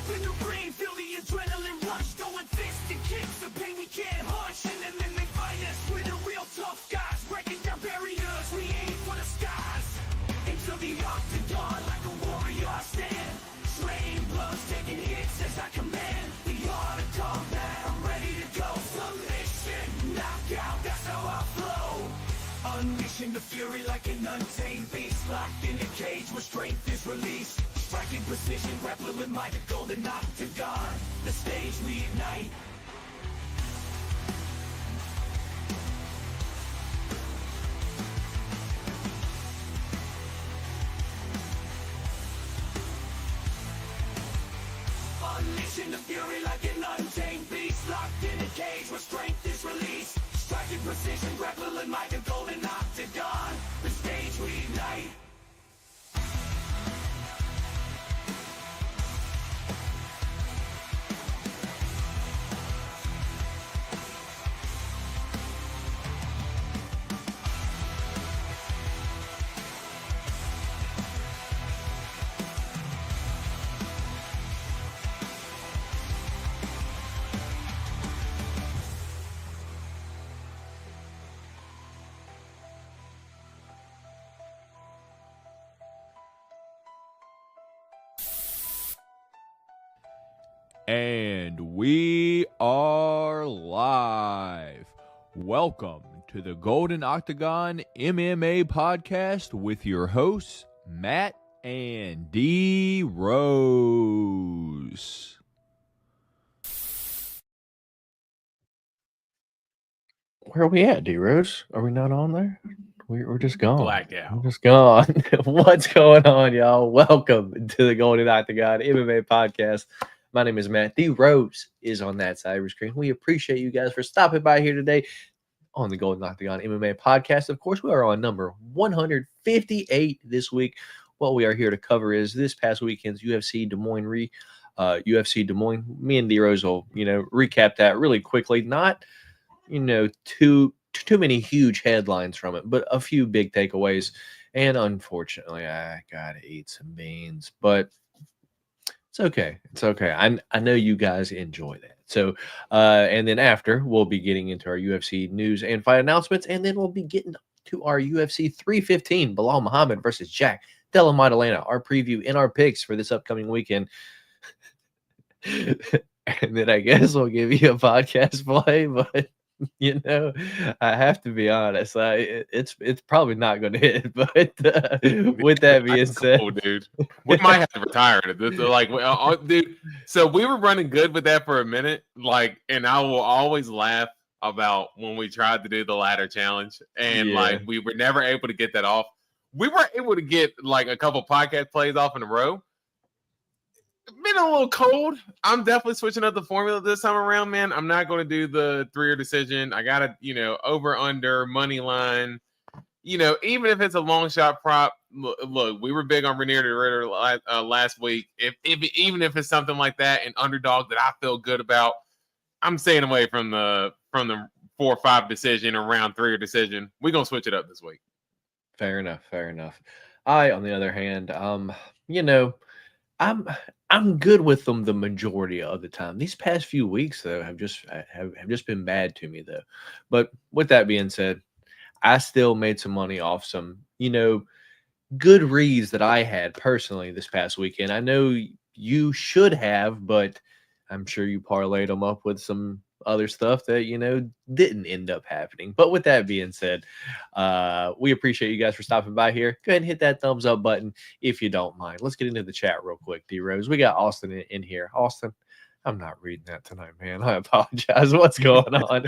Step in the ring, feel the adrenaline rush, throwing fists and kicks, the pain we can't hush. And then they find us, we're the real tough guys, breaking down barriers, we aim for the skies. Into the octagon like a warrior I stand, slaying blows, taking hits as I command. The art of combat, I'm ready to go. Submission, knockout, that's how I flow. Unleashing the fury like an untamed beast, locked in a cage where strength is released. Striking precision, grappling with my golden octagon. The stage we ignite. Unleashing the fury like an untamed beast, locked in a cage where strength is released. Striking precision, grappling my golden octagon. The stage we ignite. And we are live. Welcome to the Golden Octagon MMA Podcast with your hosts, Matt and D Rose. Where are we at, D Rose? Are we not on there? We're just gone. Blacked out. We're just gone. What's going on, y'all? Welcome to the Golden Octagon MMA Podcast. My name is Matt. D Rose is on that side of the screen. We appreciate you guys for stopping by here today on the Golden Octagon MMA Podcast. Of course, we are on number 158 this week. What we are here to cover is this past weekend's UFC Des Moines UFC Des Moines. Me and D Rose will, recap that really quickly. Not, too many huge headlines from it, but a few big takeaways. And unfortunately, I gotta eat some beans, but it's okay. It's okay. I know you guys enjoy that. So, and then after, we'll be getting into our UFC news and fight announcements, and then we'll be getting to our UFC 315, Belal Muhammad versus Jack Della Maddalena, our preview and our picks for this upcoming weekend. And then I guess we'll give you a podcast play, but I have to be honest. It's probably not going to hit. But with that being said, cool, dude, we might have to retire it. Dude. So we were running good with that for a minute, and I will always laugh about when we tried to do the ladder challenge, and we were never able to get that off. We were able to get a couple podcast plays off in a row. Been a little cold. I'm definitely switching up the formula this time around, man. I'm not going to do the 3-year decision. I got to, over, under, money line. Even if it's a long shot prop, look, we were big on Renier de Ritter last week. Even if it's something like that, an underdog that I feel good about, I'm staying away from the 4-5 decision or round 3-year decision. We're going to switch it up this week. Fair enough. I, on the other hand, I'm good with them the majority of the time. These past few weeks, though, have just been bad to me, though. But with that being said, I still made some money off some, good reads that I had personally this past weekend. I know you should have, but I'm sure you parlayed them up with some other stuff that, didn't end up happening. But with that being said, we appreciate you guys for stopping by here. Go ahead and hit that thumbs up button if you don't mind. Let's get into the chat real quick, D Rose. We got Austin in here. Austin, I'm not reading that tonight, man. I apologize. What's going on?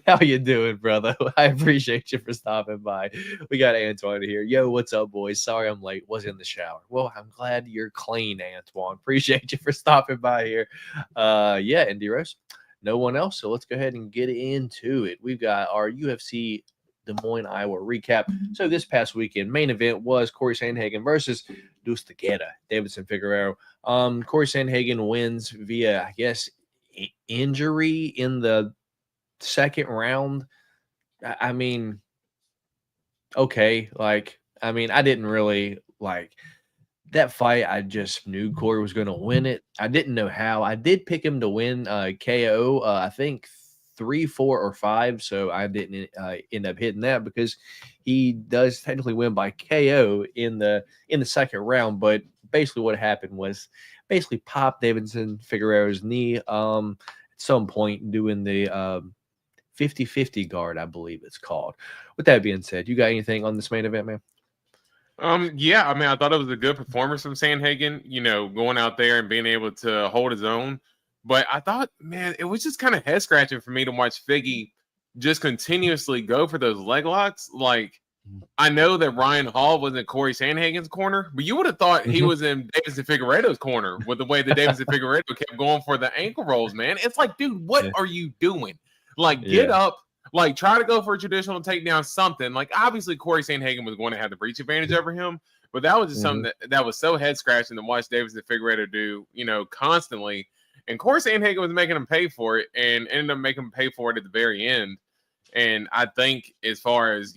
How you doing, brother? I appreciate you for stopping by. We got Antoine here. Yo, what's up, boys? Sorry I'm late. Was in the shower. Well, I'm glad you're clean, Antoine. Appreciate you for stopping by here. And D Rose, no one else. So let's go ahead and get into it. We've got our UFC Des Moines, Iowa recap. So this past weekend, main event was Corey Sandhagen versus Deuce Tejada, Davidson Figueroa. Corey Sandhagen wins via, I guess, injury in the second round. I mean, okay, I didn't really that fight, I just knew Corey was going to win it. I didn't know how. I did pick him to win KO. I think 3, 4, or 5. So I didn't end up hitting that because he does technically win by KO in the second round. But basically, what happened was basically popped Davidson Figueiredo's knee at some point doing the 50-50 guard, I believe it's called. With that being said, you got anything on this main event, man? Yeah, I mean, I thought it was a good performance from Sandhagen, going out there and being able to hold his own. But I thought, man, it was just kind of head scratching for me to watch Figgy just continuously go for those leg locks. Like, I know that Ryan Hall was in Corey Sandhagen's corner, but you would have thought he was in Davidson Figueiredo's corner with the way that Davidson Figueiredo kept going for the ankle rolls, man. It's like, dude, what are you doing? Like, get up. Like, try to go for a traditional takedown, something. Like, obviously, Corey Sandhagen was going to have the reach advantage over him, but that was just something that was so head-scratching to watch Davidson Figueiredo do, constantly. And Corey Sandhagen was making him pay for it and ended up making him pay for it at the very end. And I think as far as,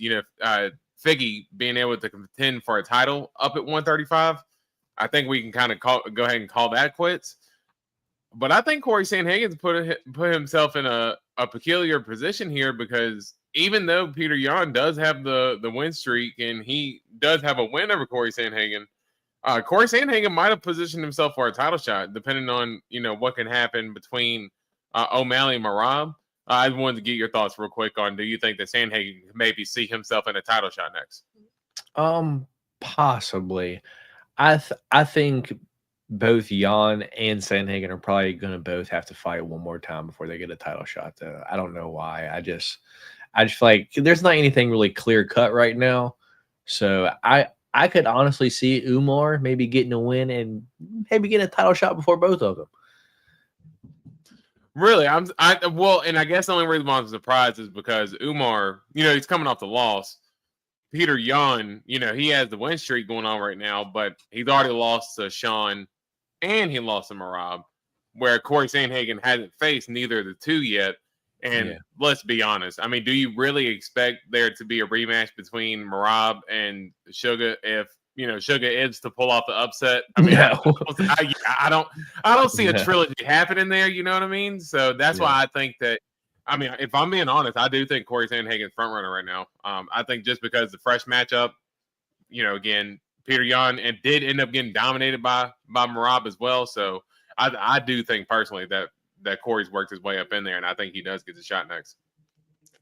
Figgy being able to contend for a title up at 135, I think we can kind of go ahead and call that quits. But I think Corey Sandhagen's put himself in a peculiar position here because even though Peter Yan does have the win streak and he does have a win over Corey Sandhagen might have positioned himself for a title shot, depending on what can happen between O'Malley and Merab. I wanted to get your thoughts real quick on: do you think that Sandhagen can maybe see himself in a title shot next? Possibly. I think both Jan and Sandhagen are probably going to both have to fight one more time before they get a title shot, though. I don't know why. I just feel like there's not anything really clear cut right now. So I could honestly see Umar maybe getting a win and maybe getting a title shot before both of them. Really? And I guess the only reason why I'm surprised is because Umar, he's coming off the loss. Peter Yan, he has the win streak going on right now, but he's already lost to Sean and he lost to Merab, where Corey Sandhagen hasn't faced neither of the two yet. And let's be honest. I mean, do you really expect there to be a rematch between Merab and Sugar if, Sugar is to pull off the upset? I mean, No. I don't see a trilogy happening there. You know what I mean? So that's why I think that, I mean, if I'm being honest, I do think Corey Sandhagen's front runner right now. I think just because the fresh matchup, again, Peter Yan and did end up getting dominated by Merab as well. So I do think personally that Corey's worked his way up in there, and I think he does get the shot next.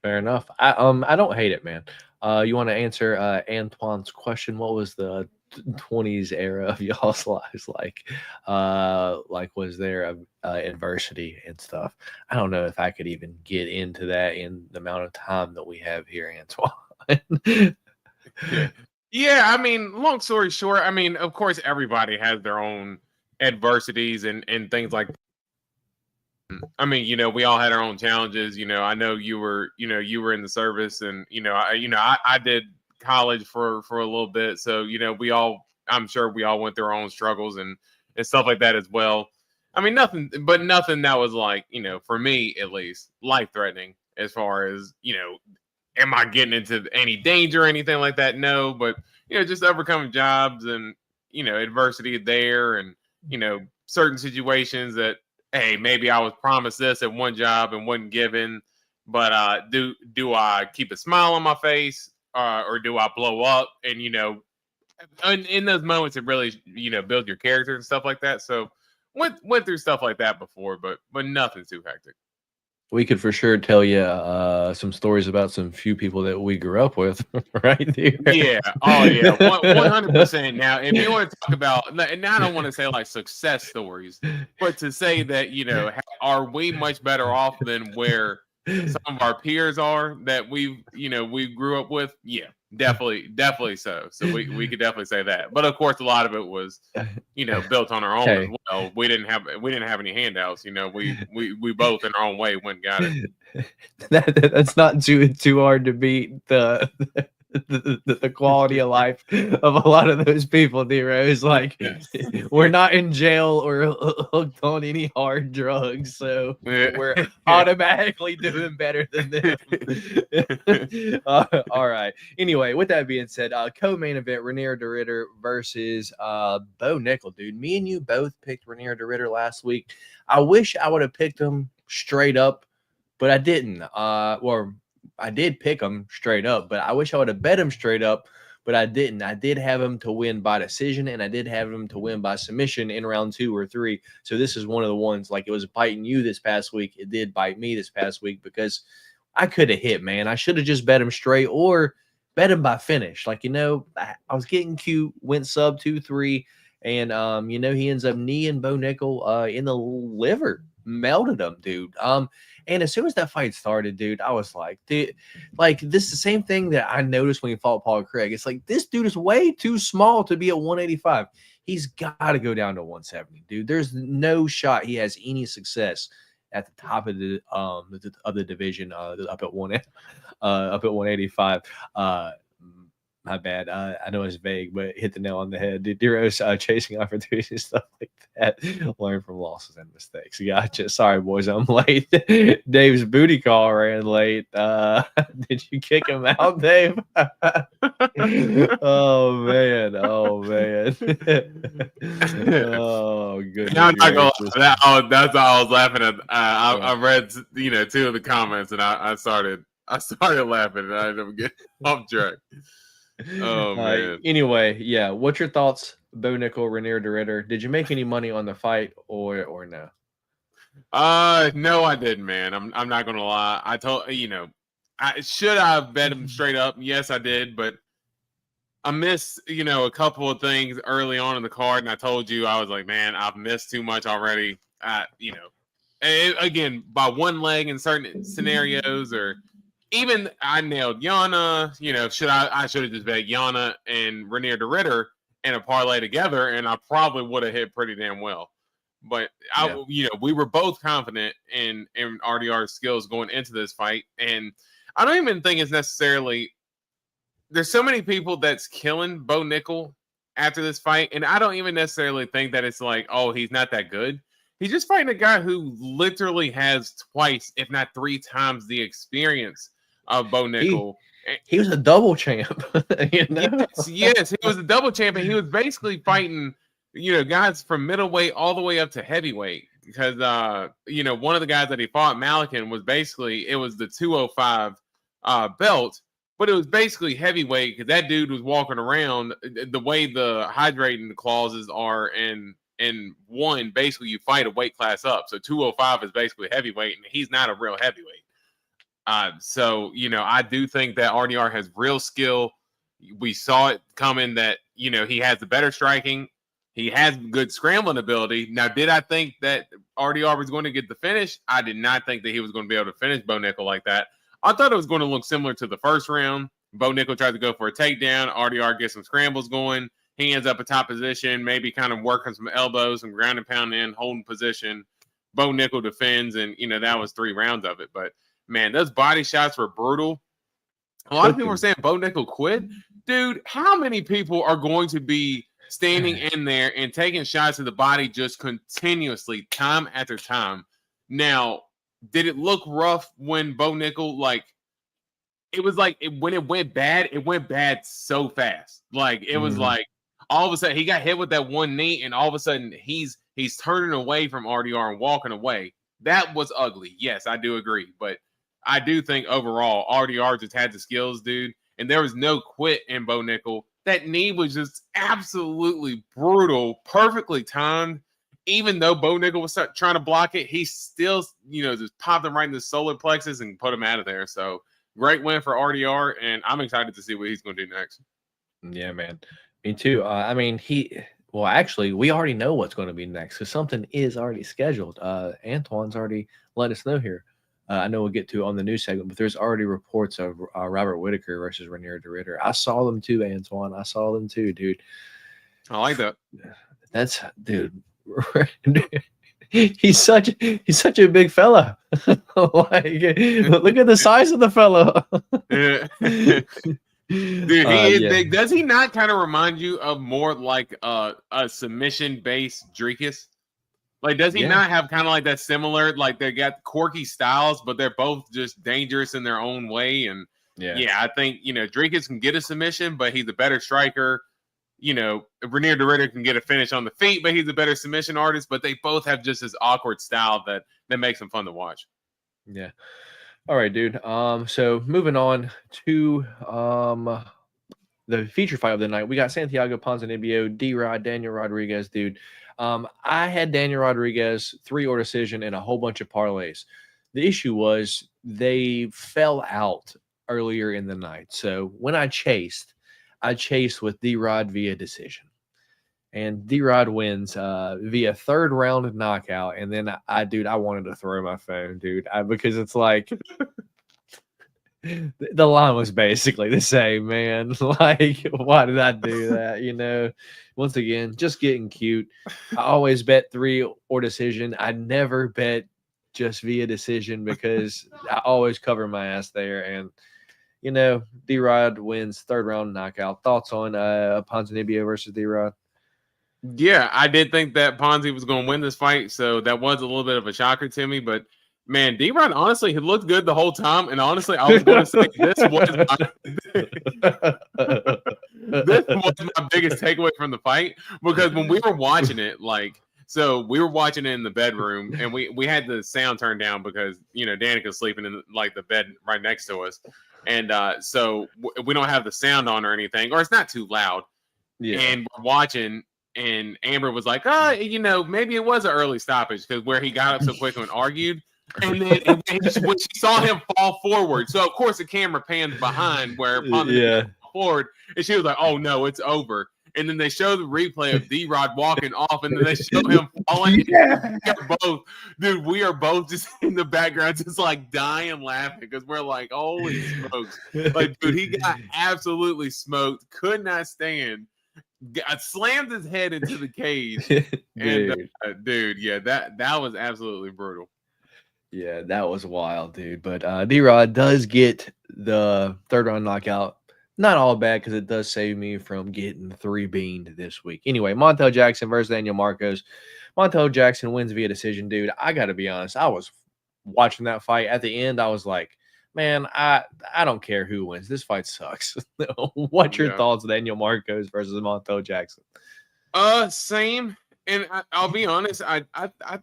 Fair enough. I don't hate it, man. You want to answer Antoine's question? What was the 20s era of y'all's lives like? Was there adversity and stuff? I don't know if I could even get into that in the amount of time that we have here, Antoine. Yeah, I mean, long story short, I mean, of course, everybody has their own adversities and things like that. I mean, we all had our own challenges. I know you were in the service, and I did college for a little bit, so I'm sure we all went through our own struggles and stuff like that as well. I mean, nothing that was like, for me at least, life threatening as far as am I getting into any danger or anything like that? No, but just overcoming jobs and adversity there, and certain situations that, hey, maybe I was promised this at one job and wasn't given, but do I keep a smile on my face or do I blow up? And in those moments, it really builds your character and stuff like that. So went through stuff like that before, but nothing too hectic. We could for sure tell you some stories about some few people that we grew up with, right there. Yeah. Oh, yeah. 100%. Now, if you want to talk about, and I don't want to say like success stories, but to say that, are we much better off than where some of our peers are that we grew up with? Yeah, definitely so. So we could definitely say that. But of course, a lot of it was, built on our own as well. We didn't have any handouts. We both in our own way went and got it. That's not too hard to beat. the quality of life of a lot of those people, D-Rose. Like, we're not in jail or hooked on any hard drugs, so we're automatically doing better than them. All right. Anyway, with that being said, co-main event, Ranier de Ridder versus Bo Nickel, dude. Me and you both picked Ranier de Ridder last week. I wish I would have picked him straight up, but I didn't. Or I did pick him straight up, but I wish I would have bet him straight up, but I didn't. I did have him to win by decision, and I did have him to win by submission in round 2 or 3. So this is one of the ones, like, it was biting you this past week. It did bite me this past week because I could have hit, man. I should have just bet him straight or bet him by finish. Like, I was getting cute, went sub 2-3, and, he ends up kneeing Bo Nickel in the liver. Melted him, dude. And as soon as that fight started, dude, I was like, dude, like, this is the same thing that I noticed when he fought Paul Craig. It's like, this dude is way too small to be at 185. He's got to go down to 170, dude. There's no shot he has any success at the top of the division, up at 185. My bad. I know it's vague, but hit the nail on the head. D-Rose chasing opportunities and stuff like that. Learn from losses and mistakes. Gotcha. Sorry, boys, I'm late. Dave's booty call ran late. Did you kick him out, Dave? Oh, man. Oh, goodness. I'm not gonna lie. That's all I was laughing at. I read, 2 of the comments, and I started laughing, and I ended up getting off track. Oh, man. Anyway, yeah. What's your thoughts, Bo Nickel, Ranier de Ridder? Did you make any money on the fight or no? No, I didn't, man. I'm not gonna lie. I told should I have bet him straight up? Yes, I did, but I missed a couple of things early on in the card, and I told you I was like, man, I've missed too much already. Again, by one leg in certain scenarios, or even I nailed Yana. I should have just bet Yana and Ranier de Ridder in a parlay together, and I probably would have hit pretty damn well. But we were both confident in RDR's skills going into this fight, and I don't even think it's necessarily. There's so many people that's killing Bo Nickel after this fight, and I don't even necessarily think that it's like, oh, he's not that good. He's just fighting a guy who literally has twice, if not 3 times, the of Bo Nickel. He was a double champ. Yes, he was a double champ, and he was basically fighting, guys from middleweight all the way up to heavyweight. Because one of the guys that he fought, Malikan, was basically the 205 belt, but it was basically heavyweight because that dude was walking around the way the hydrating clauses are in one. Basically, you fight a weight class up, so 205 is basically heavyweight, and he's not a real heavyweight. So I do think that RDR has real skill. We saw it coming that, he has the better striking. He has good scrambling ability. Now, did I think that RDR was going to get the finish? I did not think that he was going to be able to finish Bo Nickel like that. I thought it was going to look similar to the first round. Bo Nickel tries to go for a takedown. RDR gets some scrambles going. He ends up a top position, maybe kind of working some elbows, some ground and pound in, holding position. Bo Nickel defends, and, that was 3 rounds of it. But, man, those body shots were brutal. A lot of people were saying Bo Nickel quit. Dude, how many people are going to be standing in there and taking shots to the body just continuously, time after time? Now, did it look rough when Bo Nickel, it was like when it went bad so fast. Like, it was like all of a sudden he got hit with that one knee, and all of a sudden he's turning away from RDR and walking away. That was ugly. Yes, I do agree. But I do think overall RDR just had the skills, dude. And there was no quit in Bo Nickel. That knee was just absolutely brutal, perfectly timed. Even though Bo Nickel was trying to block it, he still, just popped him right in the solar plexus and put him out of there. So great win for RDR, and I'm excited to see what he's going to do next. Yeah, man. Me too. Actually, we already know what's going to be next because something is already scheduled. Antoine's already let us know here. I know we'll get to on the news segment, but there's already reports of Robert Whitaker versus Ranier de Ridder. I saw them too, Antoine. I saw them too, dude. I like that. That's, dude. he's such a big fella. Look at the size of the fella. Dude, he is big. Does he not kind of remind you of more like a submission-based Dricus? Like, does he not have kind of like that similar, like they got quirky styles, but they're both just dangerous in their own way? And I think, Dricus can get a submission, but he's a better striker. Renier de Ridder can get a finish on the feet, but he's a better submission artist. But they both have just this awkward style that makes them fun to watch. Yeah. All right, dude. So moving on to the feature fight of the night, we got Santiago Ponzinibbio, D-Rod, Daniel Rodriguez, dude. I had Daniel Rodriguez 3-or decision and a whole bunch of parlays. The issue was they fell out earlier in the night. So when I chased with D-Rod via decision. And D-Rod wins via 3rd round knockout. And then I wanted to throw my phone, dude, because it's like the line was basically the same, man. Like, why did I do that? Once again, just getting cute. I always bet 3-or decision. I never bet just via decision because I always cover my ass there. And, D-Rod wins 3rd round knockout. Thoughts on Ponzinibbio versus D-Rod? Yeah, I did think that Ponzi was going to win this fight, so that was a little bit of a shocker to me. But man, D-Rod, honestly, he looked good the whole time. And honestly, I was going to say this was my biggest takeaway from the fight, because when we were watching it, so we were watching it in the bedroom, and we had the sound turned down because Danica's sleeping in the bed right next to us, and so we don't have the sound on or anything, or it's not too loud. Yeah, and we're watching. And Amber was like, maybe it was an early stoppage because where he got up so quick and argued. And then when she saw him fall forward, so of course the camera pans behind where Ponzi forward, and she was like, "Oh no, it's over." And then they show the replay of D-Rod walking off, and then they show him falling. We are both just in the background, just like dying laughing because we're like, "Holy smokes!" Like, dude, he got absolutely smoked. Could not stand. Slammed his head into the cage. And that was absolutely brutal. Yeah, that was wild, dude. But D-Rod does get the 3rd round knockout. Not all bad because it does save me from getting 3-beaned this week. Anyway, Montel Jackson versus Daniel Marcos. Montel Jackson wins via decision, dude. I got to be honest. I was watching that fight. At the end, I was like, man, I don't care who wins. This fight sucks. What's your thoughts, Daniel Marcos versus Montel Jackson? Same. And I'll be honest, I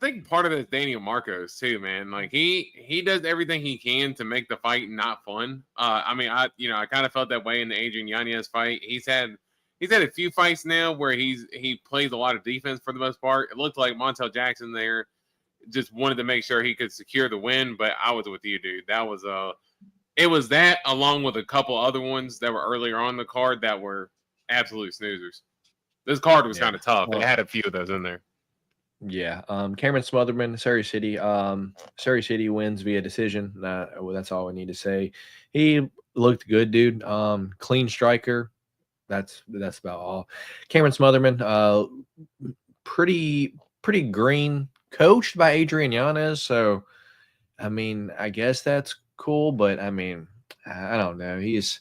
think part of it is Daniel Marcos too, man. Like he does everything he can to make the fight not fun. I kind of felt that way in the Adrian Yanez fight. He's had a few fights now where he plays a lot of defense for the most part. It looked like Montel Jackson there just wanted to make sure he could secure the win, but I was with you, dude. That was it was that along with a couple other ones that were earlier on the card that were absolute snoozers. This card was kind of tough. It had a few of those in there. Yeah. Cameron Smotherman, Surrey City. Surrey City wins via decision. That's all I need to say. He looked good, dude. Clean striker. That's about all. Cameron Smotherman, pretty green. Coached by Adrian Yanez, so I guess that's cool, but I don't know. He's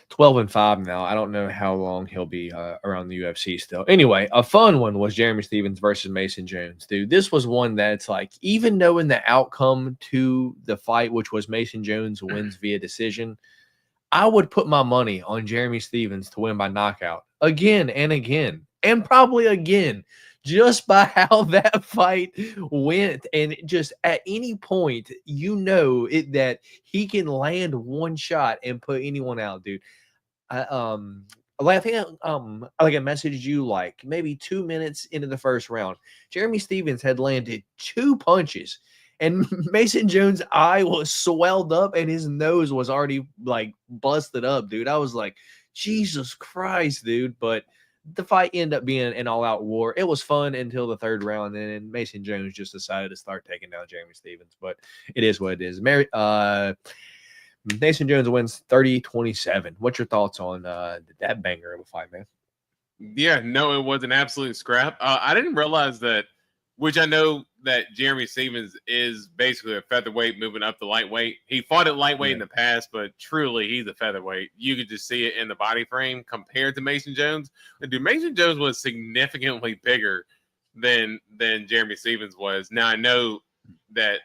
12-5 now. I don't know how long he'll be around the UFC still. Anyway, a fun one was Jeremy Stephens versus Mason Jones, dude. This was one that's like, even knowing the outcome to the fight, which was Mason Jones wins via decision, I would put my money on Jeremy Stephens to win by knockout again and again, and probably again. Just by how that fight went, and just at any point, that he can land one shot and put anyone out, dude. I think I messaged you like maybe 2 minutes into the 1st round. Jeremy Stephens had landed 2 punches, and Mason Jones' eye was swelled up, and his nose was already like busted up, dude. I was like, Jesus Christ, dude, but. The fight ended up being an all-out war. It was fun until the 3rd round, and then Mason Jones just decided to start taking down Jeremy Stephens. But it is what it is. Mason Jones wins 30-27. What's your thoughts on that banger of a fight, man? Yeah, no, it was an absolute scrap. I didn't realize that, which I know that Jeremy Stephens is basically a featherweight moving up to lightweight. He fought at lightweight in the past, but truly he's a featherweight. You could just see it in the body frame compared to Mason Jones. Dude, Mason Jones was significantly bigger than Jeremy Stephens was. Now I know that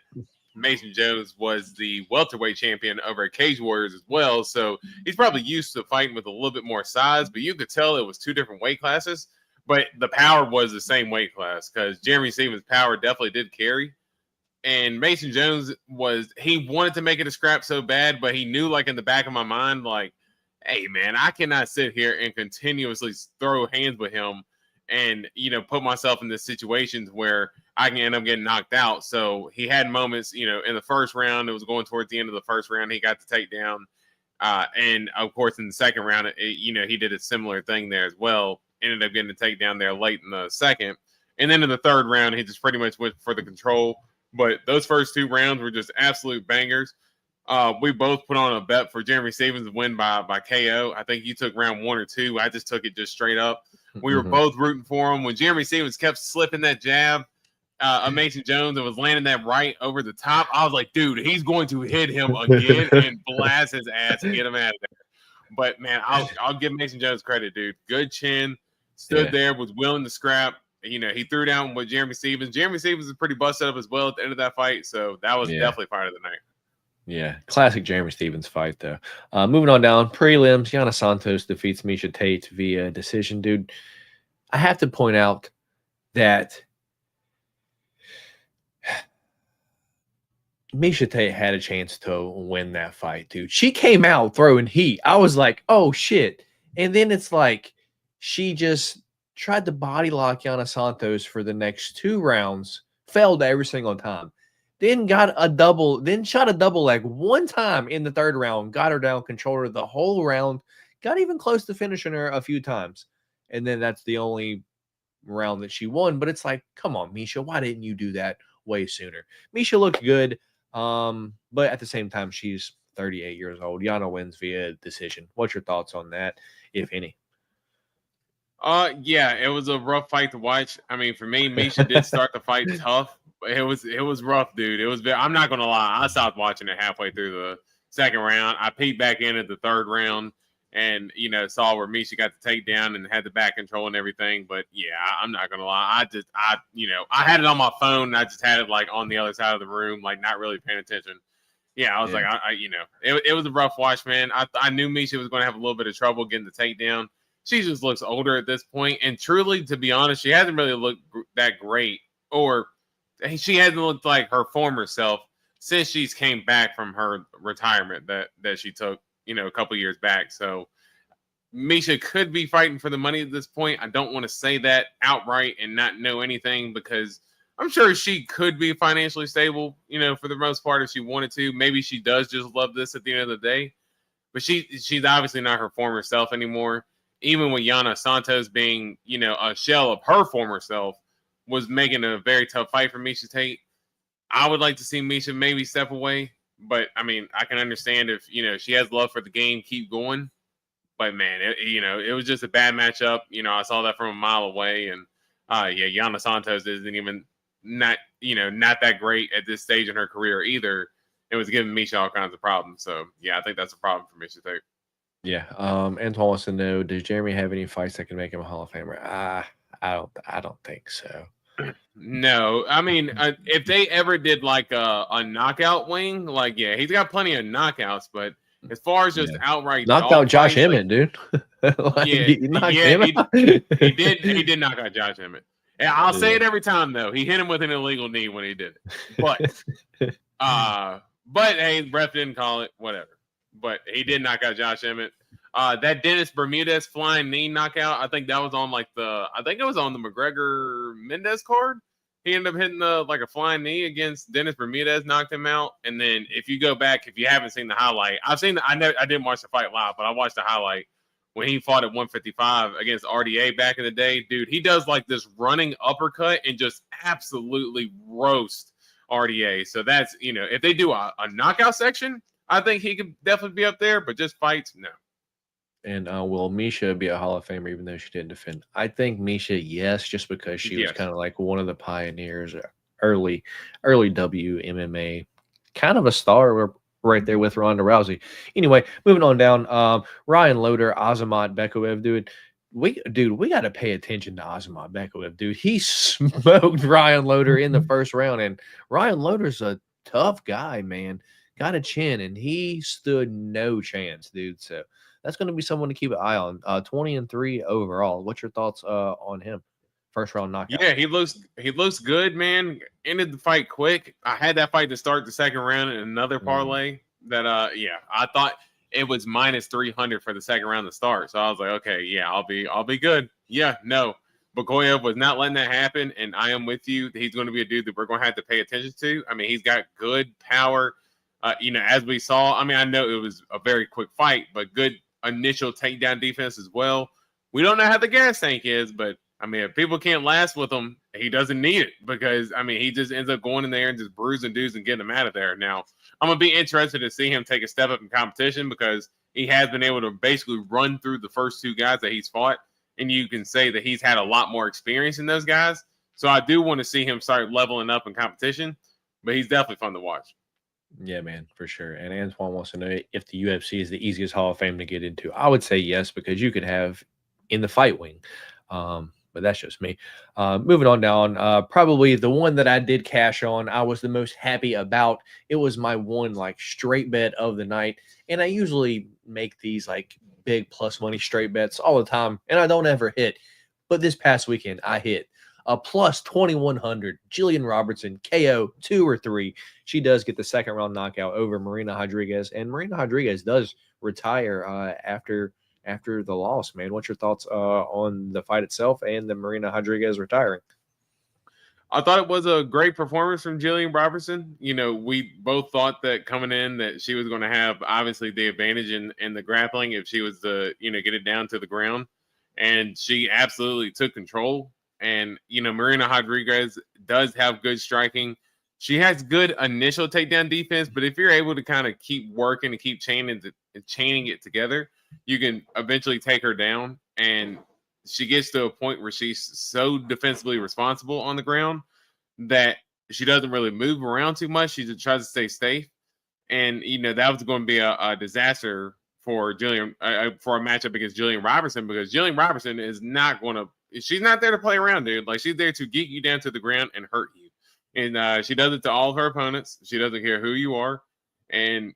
Mason Jones was the welterweight champion over at Cage Warriors as well, so he's probably used to fighting with a little bit more size, but you could tell it was two different weight classes. But the power was the same weight class because Jeremy Stephens' power definitely did carry. And Mason Jones he wanted to make it a scrap so bad, but he knew, like, in the back of my mind, like, hey, man, I cannot sit here and continuously throw hands with him and, put myself in this situations where I can end up getting knocked out. So he had moments, in the first round, it was going towards the end of the first round, he got the takedown. And, of course, in the second round, he did a similar thing there as well. Ended up getting the takedown there late in the second. And then in the third round, he just pretty much went for the control. But those first two rounds were just absolute bangers. We both put on a bet for Jeremy Stephens to win by KO. I think you took round 1 or 2. I just took it just straight up. We were both rooting for him. When Jeremy Stephens kept slipping that jab of Mason Jones and was landing that right over the top, I was like, dude, he's going to hit him again and blast his ass and get him out of there. But, man, I'll give Mason Jones credit, dude. Good chin. Stood there, was willing to scrap. He threw down with Jeremy Stephens. Jeremy Stephens is pretty busted up as well at the end of that fight, so that was definitely fight of the night. Yeah, classic Jeremy Stephens fight, though. Moving on down, prelims, Yana Santos defeats Miesha Tate via decision. Dude, I have to point out that Miesha Tate had a chance to win that fight, dude. She came out throwing heat. I was like, oh, shit. And then it's like, she just tried to body lock Yana Santos for the next 2 rounds, failed every single time. Then shot a double leg one time in the 3rd round, got her down, controlled her the whole round, got even close to finishing her a few times. And then that's the only round that she won. But it's like, come on, Miesha, why didn't you do that way sooner? Miesha looked good, but at the same time, she's 38 years old. Yana wins via decision. What's your thoughts on that, if any? Yeah, it was a rough fight to watch. I mean, for me, Miesha did start the fight tough. It was rough, dude. I'm not gonna lie. I stopped watching it halfway through the 2nd round. I peeked back in at the 3rd round and saw where Miesha got the takedown and had the back control and everything. But yeah, I'm not gonna lie. I had it on my phone and I just had it like on the other side of the room, like not really paying attention. Yeah, I was like, it was a rough watch, man. I knew Miesha was gonna have a little bit of trouble getting the takedown. She just looks older at this point. And truly, to be honest, she hasn't really looked that great. Or she hasn't looked like her former self since she's came back from her retirement that she took, a couple years back. So Miesha could be fighting for the money at this point. I don't want to say that outright and not know anything because I'm sure she could be financially stable, for the most part if she wanted to. Maybe she does just love this at the end of the day. But she's obviously not her former self anymore. Even with Yana Santos being, a shell of her former self, was making a very tough fight for Miesha Tate. I would like to see Miesha maybe step away. But, I mean, I can understand if, she has love for the game, keep going. But, man, it was just a bad matchup. I saw that from a mile away. And, Yana Santos isn't even not that great at this stage in her career either. It was giving Miesha all kinds of problems. So, yeah, I think that's a problem for Miesha Tate. Yeah. Antoine wants to know, does Jeremy have any fights that can make him a Hall of Famer? I don't think so. No. I mean, if they ever did like a knockout wing, like, yeah, he's got plenty of knockouts, but as far as just outright knocked out Josh Emmett, dude. He did knock out Josh Emmett. And I'll say it every time though. He hit him with an illegal knee when he did it. But hey, ref didn't call it, whatever. But he did knock out Josh Emmett. That Dennis Bermudez flying knee knockout, I think that was on it was on the McGregor Mendez card. He ended up hitting a flying knee against Dennis Bermudez, knocked him out. And then if you go back, if you haven't seen the highlight, I didn't watch the fight live, but I watched the highlight when he fought at 155 against RDA back in the day. Dude, he does like this running uppercut and just absolutely roast RDA. So that's, if they do a knockout section, I think he could definitely be up there, but just fights, no. And will Miesha be a Hall of Famer even though she didn't defend? I think Miesha, yes, just because she was kind of like one of the pioneers early WMMA, kind of a star. We're right there with Ronda Rousey. Anyway, moving on down. Ryan Loder, Azamat Bekaev, dude. We got to pay attention to Azamat Bekaev, dude. He smoked Ryan Loder in the first round, and Ryan Loder's a tough guy, man. Got a chin, and he stood no chance, dude. So that's going to be someone to keep an eye on. 20-3 overall. What's your thoughts on him? First round knockout. Yeah, he looks good, man. Ended the fight quick. I had that fight to start the second round in another parlay that I thought it was minus 300 for the second round to start. So I was like, okay, yeah, I'll be good. Yeah, no. Bekaev was not letting that happen, and I am with you. He's going to be a dude that we're going to have to pay attention to. I mean, he's got good power. As we saw, I mean, I know it was a very quick fight, but good initial takedown defense as well. We don't know how the gas tank is, but I mean, if people can't last with him, he doesn't need it because, I mean, he just ends up going in there and just bruising dudes and getting them out of there. Now, I'm going to be interested to see him take a step up in competition because he has been able to basically run through the first two guys that he's fought, and you can say that he's had a lot more experience in those guys. So I do want to see him start leveling up in competition, but he's definitely fun to watch. Yeah, man, for sure. And Antoine wants to know if the UFC is the easiest Hall of Fame to get into. I would say yes, because you could have in the fight wing. But that's just me. Moving on down, probably the one that I did cash on, I was the most happy about. It was my one like straight bet of the night. And I usually make these like big plus money straight bets all the time, and I don't ever hit. But this past weekend, I hit a plus 2,100. Jillian Robertson, KO 2 or 3. She does get the second round knockout over Marina Rodriguez, and Marina Rodriguez does retire after the loss, man. What's your thoughts on the fight itself and the Marina Rodriguez retiring? I thought it was a great performance from Jillian Robertson. We both thought that coming in that she was going to have obviously the advantage in the grappling if she was to, get it down to the ground. And she absolutely took control. And, Marina Rodriguez does have good striking. She has good initial takedown defense, but if you're able to kind of keep working and keep chaining it together, you can eventually take her down. And she gets to a point where she's so defensively responsible on the ground that she doesn't really move around too much. She just tries to stay safe. And, that was going to be a disaster for Jillian, for a matchup against Jillian Robertson, because Jillian Robertson is not going to, she's not there to play around, dude. Like, she's there to get you down to the ground and hurt you. And she does it to all of her opponents. She doesn't care who you are. And,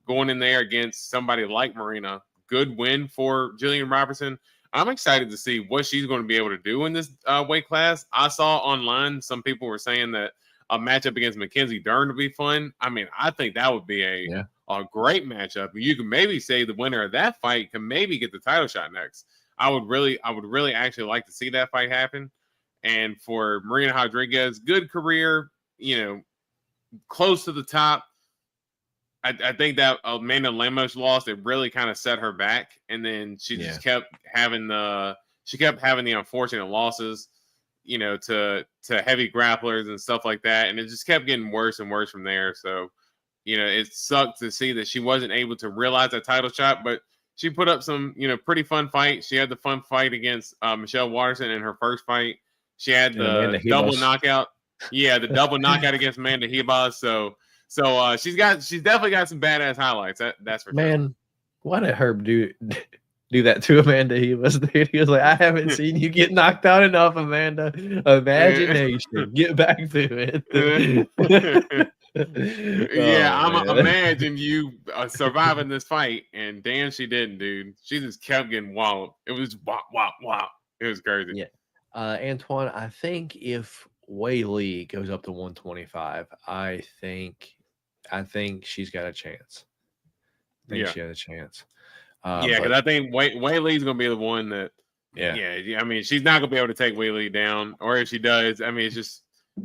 going in there against somebody like Marina, good win for Jillian Robertson. I'm excited to see what she's going to be able to do in this weight class. I saw online some people were saying that a matchup against Mackenzie Dern would be fun. I mean, I think that would be a great matchup. You can maybe say the winner of that fight can maybe get the title shot next. I would really actually like to see that fight happen. And for Marina Rodriguez, good career, close to the top. I think that Amanda Lemos loss, it really kind of set her back, and then she just kept having the unfortunate losses, to heavy grapplers and stuff like that, and it just kept getting worse and worse from there. So, it sucked to see that she wasn't able to realize that title shot, but she put up some, pretty fun fight. She had the fun fight against Michelle Watterson in her first fight. She had the double knockout. Yeah, the double knockout against Amanda Ribas. So she's definitely got some badass highlights. That's for sure. Man, why did Herb do that to Amanda Ribas? Dude, he was like, I haven't seen you get knocked out enough, Amanda. Imagination, get back to it. Imagine you surviving this fight, and damn, she didn't, dude. She just kept getting walloped. It was wow. It was crazy. Yeah, Antoine, I think if Wei Lee goes up to 125, I think she's got a chance. She has a chance. Because I think Wei Lee's going to be the one that. I mean, she's not going to be able to take Wei Lee down, or if she does, I mean, it's just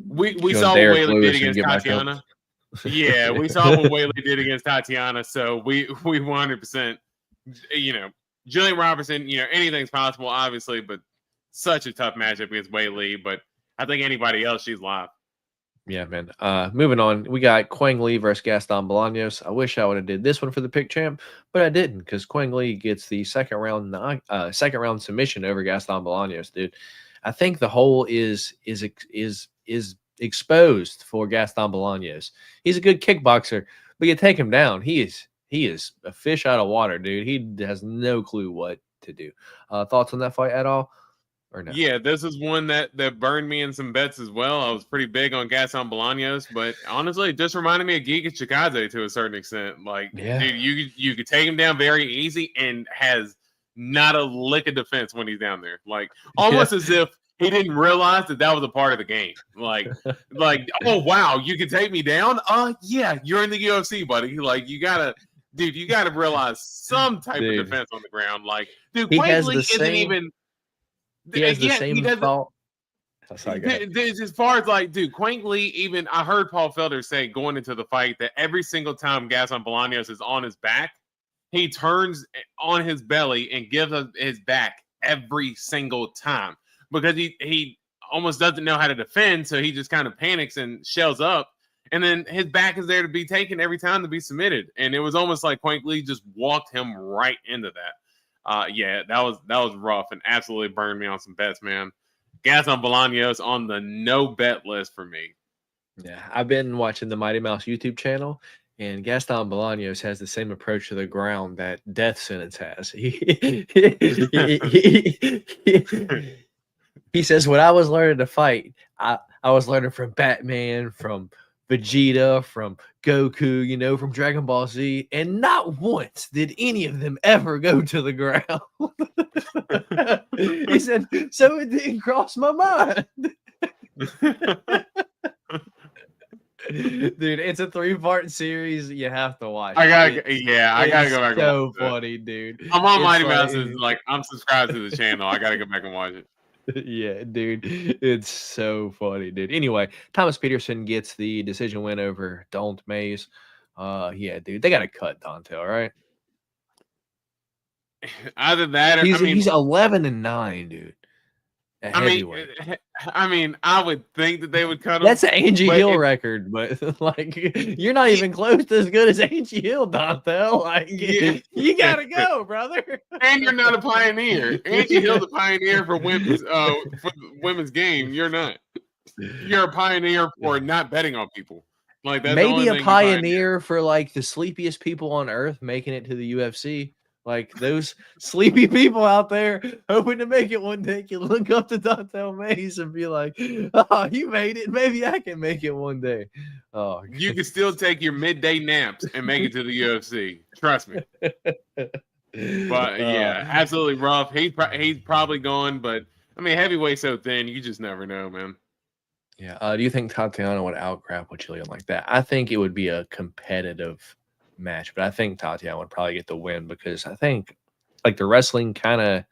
we saw what Wei Lee did against Tatiana. Yeah, we saw what Wei Lee did against Tatiana, so we 100%. Jillian Robertson, anything's possible, obviously, but such a tough matchup against Wei Lee. But I think anybody else, she's live. Yeah, man. Moving on, we got Quang Lee versus Gaston Bolaños. I wish I would have did this one for the pick champ, but I didn't, because Quang Lee gets the second round submission over Gaston Bolaños, dude. I think the hole is exposed for Gaston Bolaños. He's a good kickboxer, but you take him down, he is a fish out of water, dude. He has no clue what to do. Thoughts on that fight at all? Or no? Yeah, this is one that burned me in some bets as well. I was pretty big on Gaston Bolaños, but honestly, it just reminded me of Giga Chikadze to a certain extent. Like, dude, you could take him down very easy and has not a lick of defense when he's down there. Like, almost as if he didn't realize that was a part of the game. Like, oh wow, you can take me down? Yeah, you're in the UFC, buddy. Like, you gotta realize some type of defense on the ground. Like, dude, Quainley isn't even. He has the same thought. As far as like, dude, Quainley, even I heard Paul Felder say going into the fight that every single time Gaston Bolaños is on his back, he turns on his belly and gives us his back every single time because he almost doesn't know how to defend, so he just kind of panics and shells up, and then his back is there to be taken every time to be submitted, and it was almost like Quainley just walked him right into that. Yeah, that was rough and absolutely burned me on some bets, man. Gaston Bolaños on the no bet list for me. Yeah, I've been watching the Mighty Mouse YouTube channel, and Gaston Bolaños has the same approach to the ground that Death Sentence has. He says, when I was learning to fight, I was learning from Batman, from Vegeta, from Goku, from Dragon Ball Z, and not once did any of them ever go to the ground. He said, so it didn't cross my mind. Dude, it's a 3-part series. You have to watch. I gotta go back. So funny, dude. I'm on Mighty Mouse's. Like, I'm subscribed to the channel. I gotta go back and watch it. Yeah, dude, it's so funny, dude. Anyway, Thomas Peterson gets the decision win over Don't Mays. Yeah, dude, they got to cut Dante, all right? Either that, or he's 11-9, dude. I mean, I would think that they would cut him. That's an Angie Hill record, but like, you're not even close to as good as Angie Hill, Dante. Like, you gotta go, brother. And you're not a pioneer. Angie Hill's a pioneer for women's game. You're not. You're a pioneer for not betting on people. Like, that's maybe a pioneer for like the sleepiest people on earth making it to the UFC. Like those sleepy people out there hoping to make it one day can look up to Dante Mays and be like, oh, you made it. Maybe I can make it one day. Oh, you can still take your midday naps and make it to the UFC. Trust me. But yeah, absolutely rough. He's probably gone, but I mean, heavyweight's so thin, you just never know, man. Yeah. Do you think Tatiana would out-grapple Jillian like that? I think it would be a competitive match, but I think Tatiana would probably get the win because I think like the wrestling kind of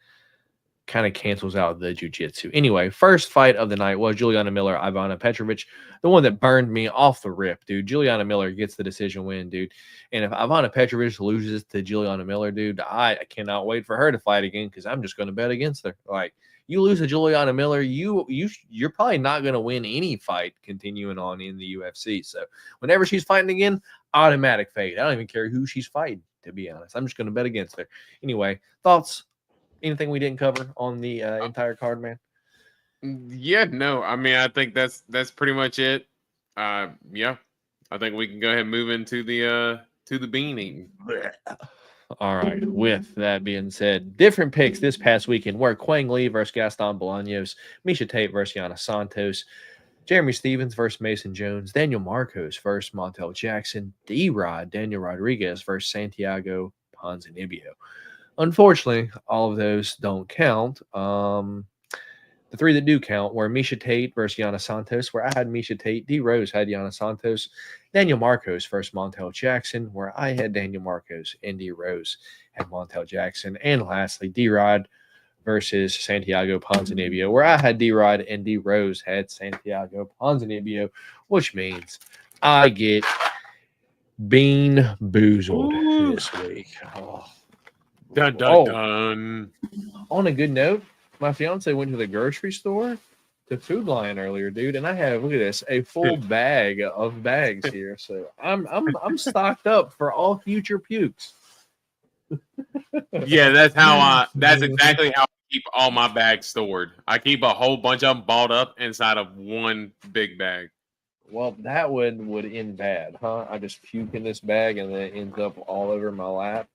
cancels out the jiu-jitsu. Anyway, first fight of the night was Juliana Miller, Ivana Petrovic, the one that burned me off the rip, dude. Juliana Miller gets the decision win, dude. And if Ivana Petrovic loses to Juliana Miller, dude, I cannot wait for her to fight again because I'm just going to bet against her. Like, you lose to Juliana Miller, you're probably not going to win any fight continuing on in the UFC. So whenever she's fighting again, automatic fade. I don't even care who she's fighting, to be honest. I'm just going to bet against her. Anyway, thoughts? Anything we didn't cover on the entire card, man? Yeah, no. I mean, I think that's pretty much it. Yeah, I think we can go ahead and move into the bean eating. All right. With that being said, different picks this past weekend were Quang Lee versus Gaston Bolaños, Misha Tate versus Yana Santos, Jeremy Stevens versus Mason Jones, Daniel Marcos versus Montel Jackson, D-Rod, Daniel Rodriguez versus Santiago Ponzinibbio. Unfortunately, all of those don't count. The three that do count were Misha Tate versus Yana Santos, where I had Misha Tate. D. Rose had Yana Santos. Daniel Marcos versus Montel Jackson, where I had Daniel Marcos, and D. Rose had Montel Jackson. And lastly, D-Rod versus Santiago Ponzinibbio, where I had D-Rod and D. Rose had Santiago Ponzinibbio, which means I get bean boozled this week. Oh. Dun, dun, dun. On a good note, my fiance went to the grocery store, to Food Lion earlier, dude, and I have, look at this, a full bag of bags here. So I'm stocked up for all future pukes. Yeah, that's exactly how I keep all my bags stored. I keep a whole bunch of them balled up inside of one big bag. Well, that one would end bad, huh? I just puke in this bag and then it ends up all over my lap.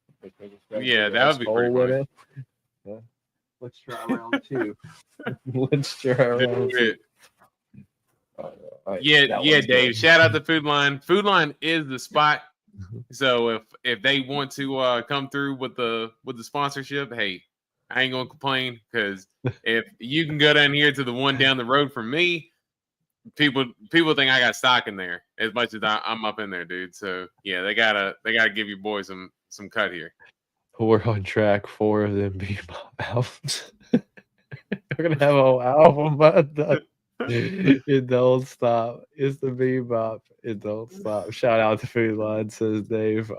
Yeah, that would be pretty funny. Yeah. Let's try round two. Let's try round two. Yeah, Dave. Good. Shout out to Food Line. Food Line is the spot. So if they want to come through with the sponsorship, hey, I ain't gonna complain, because if you can go down here to the one down the road from me, people think I got stock in there as much as I'm up in there, dude. So yeah, they gotta give you boys some cut here. We're on track 4 of them bebop albums. We're gonna have a whole album about that. It don't stop. It's the bebop. It don't stop. Shout out to Food Line, says Dave.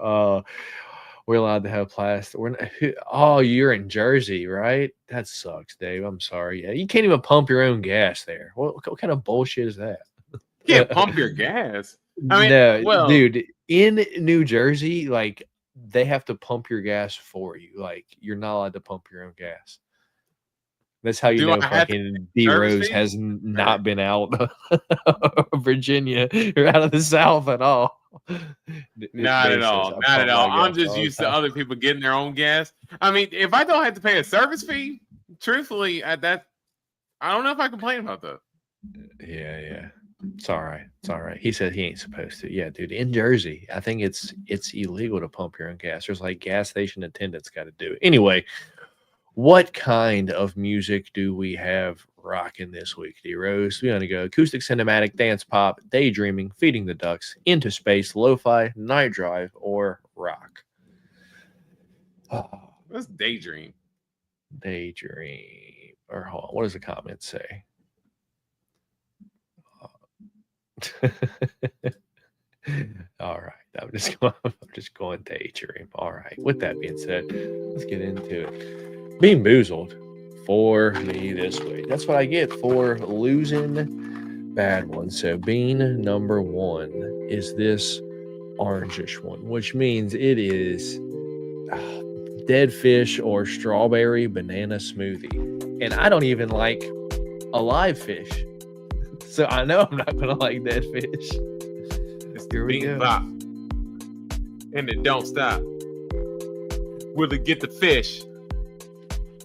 We're allowed to have plastic. You're in Jersey, right? That sucks, Dave. I'm sorry. Yeah, you can't even pump your own gas there. What kind of bullshit is that? You can't pump your gas. I mean, no, dude. In New Jersey, like, they have to pump your gas for you. Like, you're not allowed to pump your own as. That's how you know fucking D Rose has not been out of Virginia or out of the South at all. Not at all. Not at all. I'm just used to other people getting their own gas. I mean, if I don't have to pay a service fee, truthfully, I don't know if I complain about that. Yeah. It's all right. It's all right. He said he ain't supposed to. Yeah, dude. In Jersey, I think it's illegal to pump your own gas. There's like gas station attendants got to do it. Anyway, what kind of music do we have rocking this week, D Rose? We want to go acoustic, cinematic, dance pop, daydreaming, feeding the ducks, into space, lo-fi, night drive, or rock. Let's daydream. Daydream. Or hold on, what does the comment say? All right. I'm just going daydream. All right. With that being said, let's get into it. Being boozled for me this week. That's what I get for losing bad ones. So bean number 1 is this orangish one, which means it is dead fish or strawberry banana smoothie. And I don't even like a live fish. So I know I'm not going to like dead fish. It's the bean bop. And it don't stop. Will it get the fish?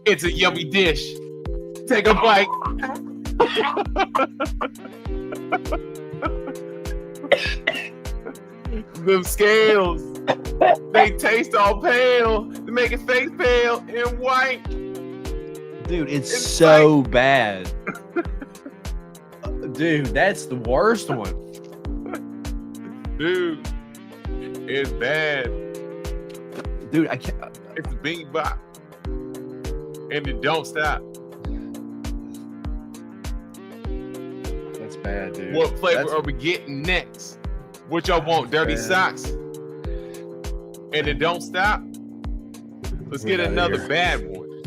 It's a yummy dish. Take a bite. Them scales, they taste all pale. They make it face pale and white. Dude, it's so bad. Dude, that's the worst one. Dude, it's bad. Dude, I can't. It's the bean bop. And it don't stop. That's bad, dude. What flavor are we getting next? What y'all want? Dirty socks? And it don't stop? Let's get another bad one.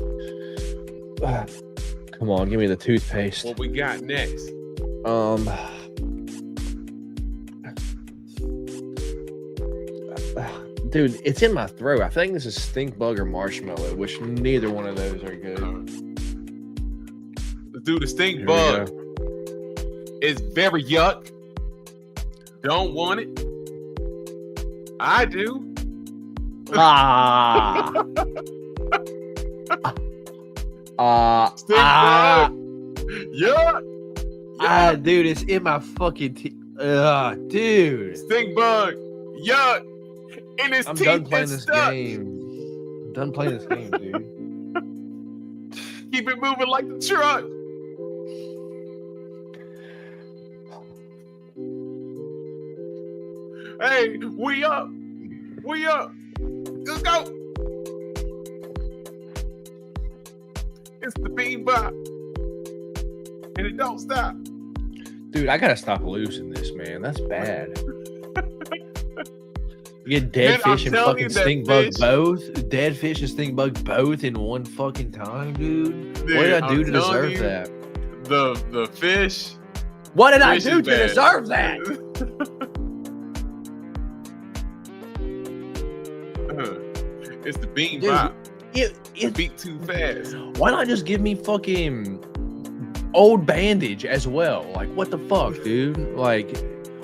Come on, give me the toothpaste. What we got next? Dude, it's in my throat. I think this is stink bug or marshmallow, which neither one of those are good. Dude, the stink bug is very yuck. Don't want it. I do. Stink bug. Yuck. Dude, it's in my fucking teeth. Dude. Stink bug. Yuck. In his I'm teeth done playing this stuck. game. I'm done playing this game, dude. Keep it moving like the truck. Hey, we up. We up. Let's go. It's the bean bop. And it don't stop. Dude, I gotta stop losing this, man. That's bad. You get dead fish and fucking stink bug both? Dead fish and stink bug both in one fucking time, dude? What did I do to deserve that? The fish. What did I do to deserve that? It's the bean bop. It beat too fast. Why not just give me fucking Old Bandage as well? Like, what the fuck, dude? Like,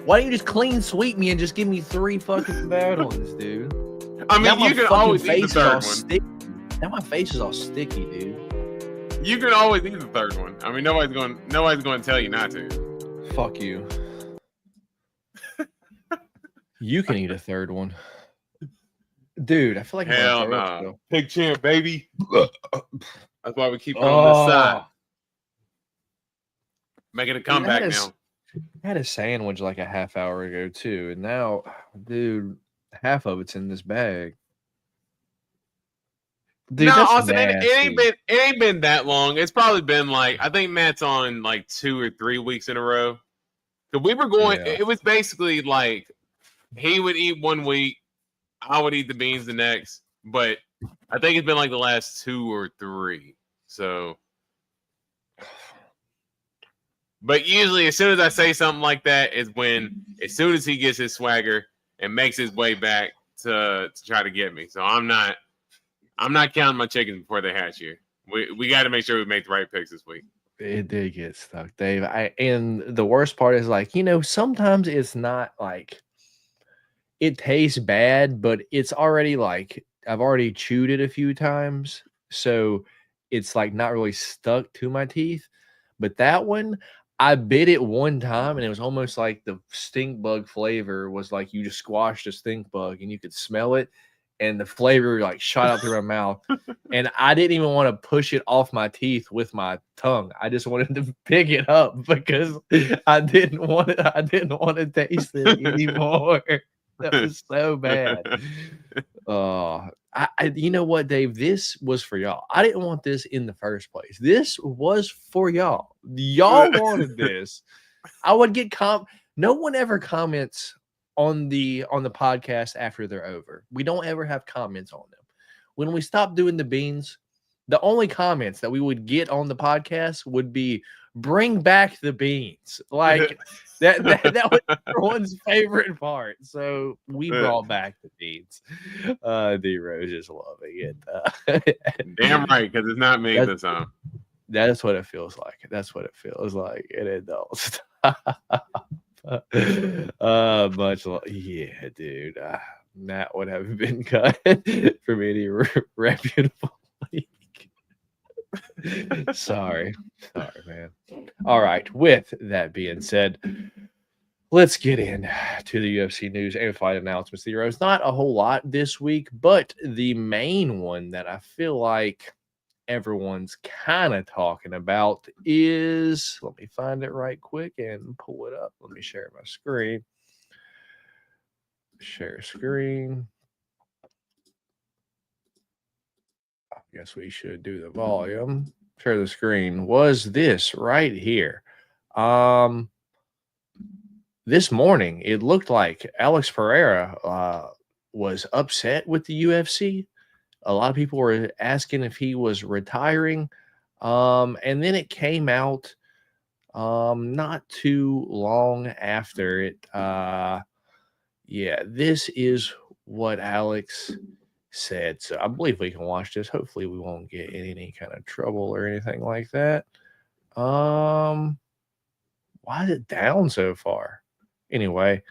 Why don't you just clean sweep me and just give me 3 fucking bad ones, dude? I mean, Now my you can fucking always eat the face is third all one. sticky. Now my face is all sticky, dude. You can always eat the third one. I mean, nobody's going to tell you not to. Fuck you. You can eat a third one. Dude, I feel like Hell I'm no. still. Pig champ, baby. That's why we keep it on this side. Making a comeback now. I had a sandwich like a half hour ago too, and now, dude, half of it's in this bag. Dude, No, that's Austin, it nasty. ain't been that long. It's probably been like, I think Matt's on like 2 or 3 weeks in a row. So we were going. Yeah. It was basically like he would eat 1 week, I would eat the beans the next. But I think it's been like the last 2 or 3. So, but usually as soon as I say something like that is when, as soon as he gets his swagger and makes his way back to try to get me. So I'm not counting my chickens before they hatch here. We got to make sure we make the right picks this week. It did get stuck, Dave. And the worst part is like, sometimes it's not like it tastes bad, but it's already like I've already chewed it a few times. So it's like not really stuck to my teeth. But that one, I bit it one time and it was almost like the stink bug flavor was like you just squashed a stink bug and you could smell it. And the flavor like shot out through my mouth. And I didn't even want to push it off my teeth with my tongue. I just wanted to pick it up because I didn't want to taste it anymore. That was so bad. You know what, Dave? This was for y'all. I didn't want this in the first place. This was for y'all. Y'all wanted this. I would get no one ever comments on the podcast after they're over. We don't ever have comments on them. When we stopped doing the beans, the only comments that we would get on the podcast would be bring back the beans. Like that was everyone's favorite part. So we brought back the beans. D-Rose is loving it. Damn right, because it's not me this time. That's what it feels like. That's what it feels like. It does. Much yeah, dude. That would have been cut from any reputable league. Sorry, man. All right. With that being said, let's get in to the UFC news and fight announcements. There's not a whole lot this week, but the main one that I feel like everyone's kind of talking about is, let me find it right quick and pull it up. Let me share my screen. Share screen. I guess we should do the volume. Share the screen. Was this right here? This morning, it looked like Alex Pereira was upset with the UFC. A lot of people were asking if he was retiring. And then it came out not too long after it. Yeah, this is what Alex said. So I believe we can watch this. Hopefully we won't get in any kind of trouble or anything like that. Why is it down so far? Anyway,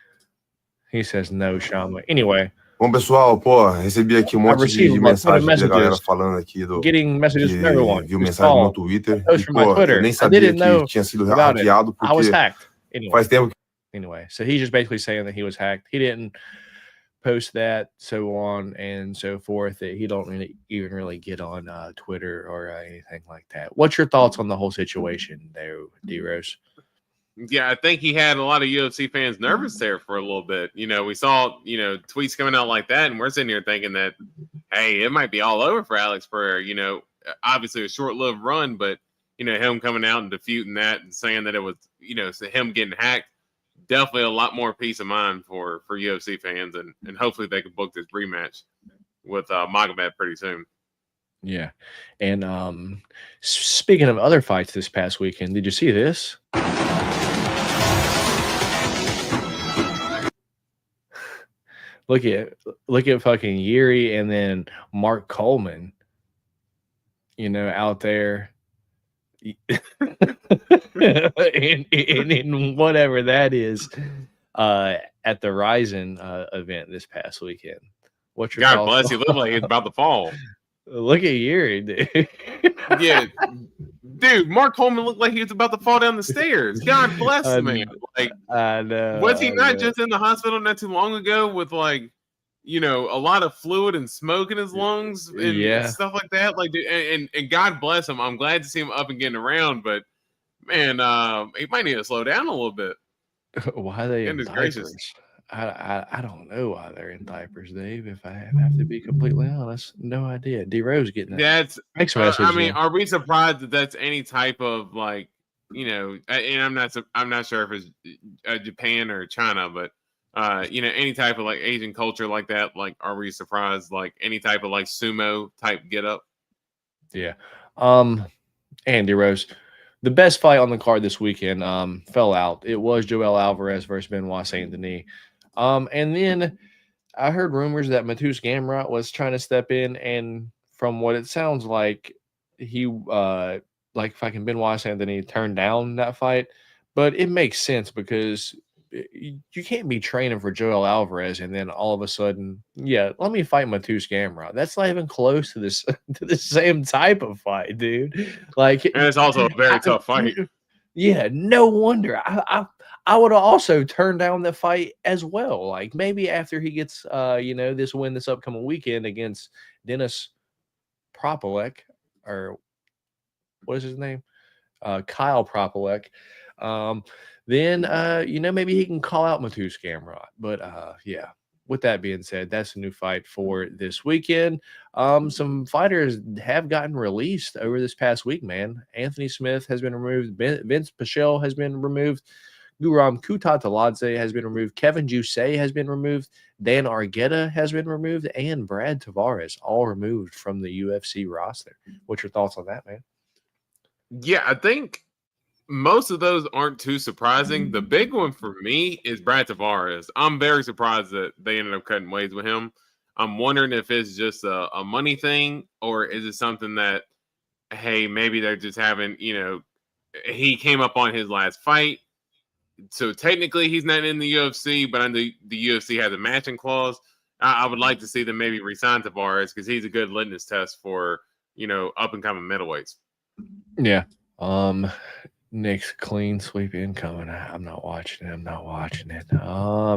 he says no, Shama. Anyway. Bom, pessoal, pô, recebi aqui monte de mensagens da galera falando aqui do getting messages from everyone. Viu mensagem no Twitter e, pô, eu nem sabia que tinha sido hackeado porque I was hacked. Anyway. Faz tempo. Anyway, so he's just basically saying that he was hacked. He didn't post that, so on and so forth. That he don't even really get on Twitter or anything like that. What's your thoughts on the whole situation there, D-Rose? Yeah, I think he had a lot of UFC fans nervous there for a little bit. We saw, tweets coming out like that, and we're sitting here thinking that, hey, it might be all over for Alex Pereira. Obviously a short-lived run, but, him coming out and disputing that and saying that it was, him getting hacked, definitely a lot more peace of mind for UFC fans, and hopefully they can book this rematch with Magomed pretty soon. Yeah. And speaking of other fights this past weekend, did you see this? Look at fucking Yuri and then Mark Coleman, out there in whatever that is. at the Ryzen event this past weekend. What's your God thoughts? bless you. Look like he's about to fall. Look at Yuri, dude. Yeah, dude. Mark Coleman looked like he was about to fall down the stairs. God bless the man. Like, I know. was he not just in the hospital not too long ago with like, a lot of fluid and smoke in his lungs and stuff like that? Like, and God bless him. I'm glad to see him up and getting around, but man, he might need to slow down a little bit. Why are they in diapers? Gracious. I don't know why they're in diapers, Dave. If I have to be completely honest, no idea. D Rose getting that. That's I mean, are we surprised that that's any type of like, and I'm not sure if it's Japan or China, but any type of like Asian culture like that. Like, are we surprised? Like any type of like sumo type get up? Yeah. Andy Rose. The best fight on the card this weekend fell out. It was Joel Alvarez versus Benoit Saint Denis. And then I heard rumors that Mateusz Gamrot was trying to step in, and from what it sounds like, he fucking Benoit Saint Denis turned down that fight. But it makes sense because you can't be training for Joel Alvarez and then all of a sudden, let me fight Mateusz Gamrot. That's not even close to this to the same type of fight, dude. Like, and it's also a very tough fight. Yeah, no wonder. I would have also turned down the fight as well. Like maybe after he gets this win this upcoming weekend against Dennis Propolek, or what is his name? Kyle Propolek. Then maybe he can call out Mateusz Gamrot. But with that being said, that's a new fight for this weekend. Some fighters have gotten released over this past week, man. Anthony Smith has been removed. Vince Pichel has been removed. Guram Kutateladze has been removed. Kevin Jusay has been removed. Dan Argueta has been removed. And Brad Tavares, all removed from the UFC roster. What's your thoughts on that, man? Yeah, I think most of those aren't too surprising. The big one for me is Brad Tavares. I'm very surprised that they ended up cutting ways with him. I'm wondering if it's just a money thing, or is it something that, hey, maybe they're just having, he came up on his last fight. So technically he's not in the UFC, but the UFC has a matching clause. I would like to see them maybe resign Tavares because he's a good litmus test for, up and coming middleweights. Yeah. Nick's clean sweep incoming. I'm not watching it.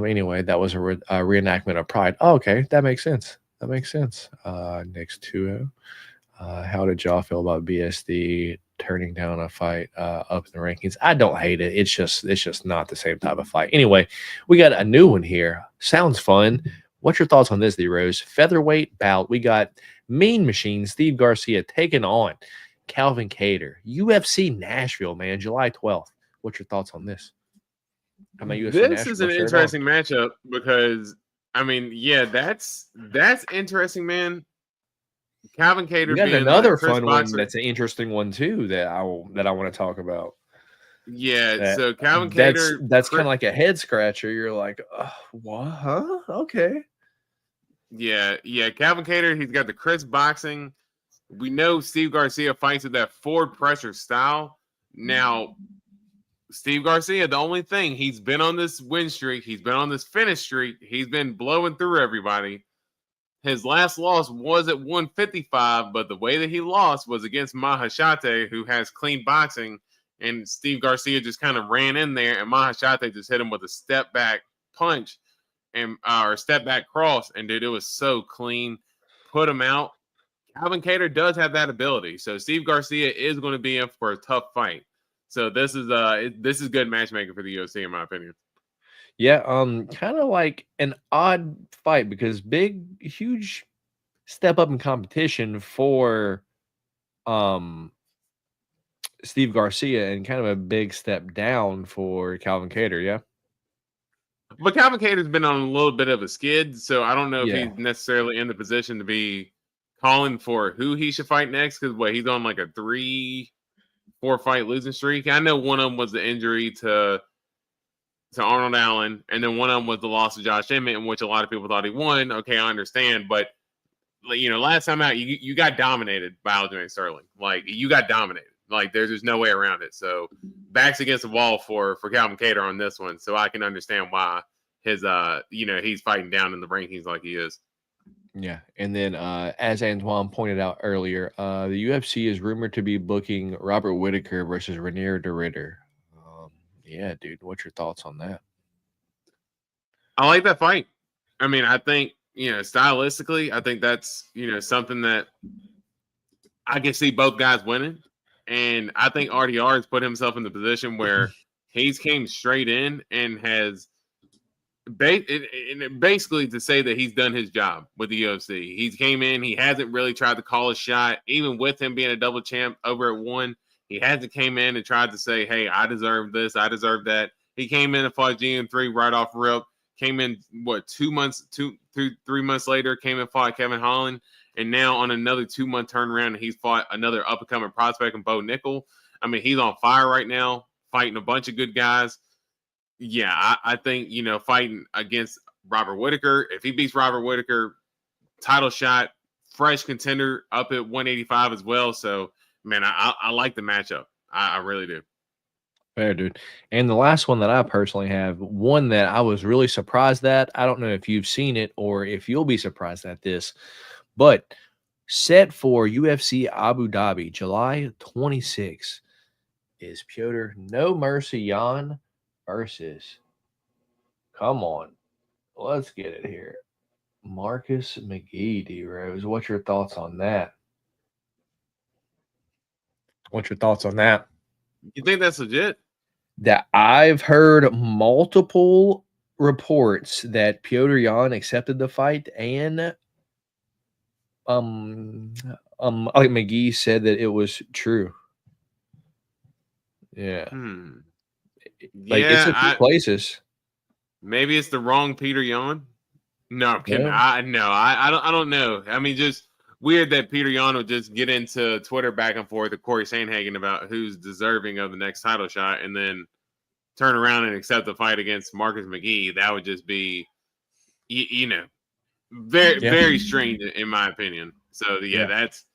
Anyway, that was a reenactment of Pride. Oh, okay, that makes sense. Nick's 2-0. How did y'all feel about BSD turning down a fight up in the rankings? I don't hate it. It's just not the same type of fight. Anyway, we got a new one here. Sounds fun. What's your thoughts on this, D Rose? Featherweight bout. We got Mean Machine Steve Garcia taking on Calvin Kattar. UFC Nashville, man, July 12th. What's your thoughts on this? This is an interesting matchup because, that's interesting, man. Calvin Kattar. We got another fun one that's an interesting one too that I want to talk about. Yeah, so Calvin Kattar. That's kind of like a head scratcher. You're like, what? Huh? Okay. Yeah. Calvin Kattar. He's got the crisp boxing. We know Steve Garcia fights with that forward pressure style. Now, Steve Garcia, the only thing, he's been on this win streak. He's been on this finish streak. He's been blowing through everybody. His last loss was at 155, but the way that he lost was against Mahashate, who has clean boxing, and Steve Garcia just kind of ran in there, and Mahashate just hit him with a step back punch or step back cross, and dude, it was so clean. Put him out. Calvin Kattar does have that ability, so Steve Garcia is going to be in for a tough fight. So this is good matchmaking for the UFC, in my opinion. Yeah, kind of like an odd fight because huge step up in competition for Steve Garcia and kind of a big step down for Calvin Kattar, yeah. But Calvin Kattar's been on a little bit of a skid, so I don't know if he's necessarily in the position to be calling for who he should fight next because he's on like a 3-4 fight losing streak. I know one of them was the injury to Arnold Allen, and then one of them was the loss of Josh Emmett, in which a lot of people thought he won. Okay, I understand, but last time out, you got dominated by Aljamain Sterling. Like you got dominated. Like, there's just no way around it. So backs against the wall for Calvin Kattar on this one. So I can understand why his he's fighting down in the rankings like he is. Yeah, and then as Antoine pointed out earlier, the UFC is rumored to be booking Robert Whittaker versus Ranier de Ridder. Yeah, dude, what's your thoughts on that? I like that fight. I mean, I think, stylistically, I think that's, something that I can see both guys winning. And I think RDR has put himself in the position where he's came straight in and has basically to say that he's done his job with the UFC. He's came in, he hasn't really tried to call a shot, even with him being a double champ over at one. He hasn't came in and tried to say, hey, I deserve this, I deserve that. He came in and fought GM3 right off rip. Came in, 3 months later, came and fought Kevin Holland. And now on another 2-month turnaround, he's fought another up-and-coming prospect in Bo Nickel. I mean, he's on fire right now, fighting a bunch of good guys. Yeah, I think, fighting against Robert Whittaker, if he beats Robert Whittaker, title shot, fresh contender up at 185 as well. So, man, I like the matchup. I really do. Fair, dude. And the last one that I personally have, one that I was really surprised at. I don't know if you've seen it or if you'll be surprised at this, but set for UFC Abu Dhabi, July 26th, is Piotr No Mercy Jan versus, come on, let's get it here, Marcus McGee, D-Rose. What's your thoughts on that? You think that's legit? That I've heard multiple reports that Piotr Jan accepted the fight, and like McGee said that it was true. Yeah. Like, it's a few places. Maybe it's the wrong Peter Yan. No, I'm kidding. Yeah. I don't know. I mean, just weird that Peter Yan would just get into Twitter back and forth with Corey Sandhagen about who's deserving of the next title shot, and then turn around and accept the fight against Marcus McGee. That would just be, very strange in my opinion. So that's.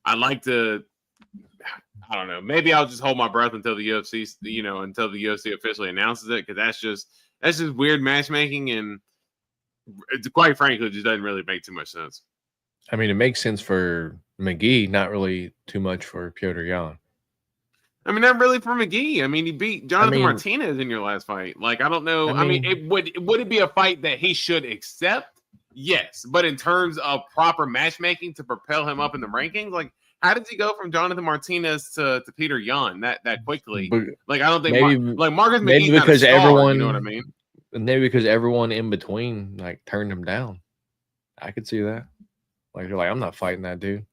I like to. I don't know. Maybe I'll just hold my breath until the UFC, until the UFC officially announces it, because that's just weird matchmaking, and quite frankly, it just doesn't really make too much sense. I mean, it makes sense for McGee, not really too much for Piotr Jan. I mean, not really for McGee. I mean, he beat Jonathan Martinez in your last fight. Like, I don't know. I mean, would it be a fight that he should accept? Yes. But in terms of proper matchmaking to propel him up in the rankings, like, how did he go from Jonathan Martinez to Peter Yan that quickly? But like, I don't think Marcus McGee's maybe because not a star, everyone, you know what I mean? Maybe because everyone in between like turned him down. I could see that. Like, you're like, I'm not fighting that dude.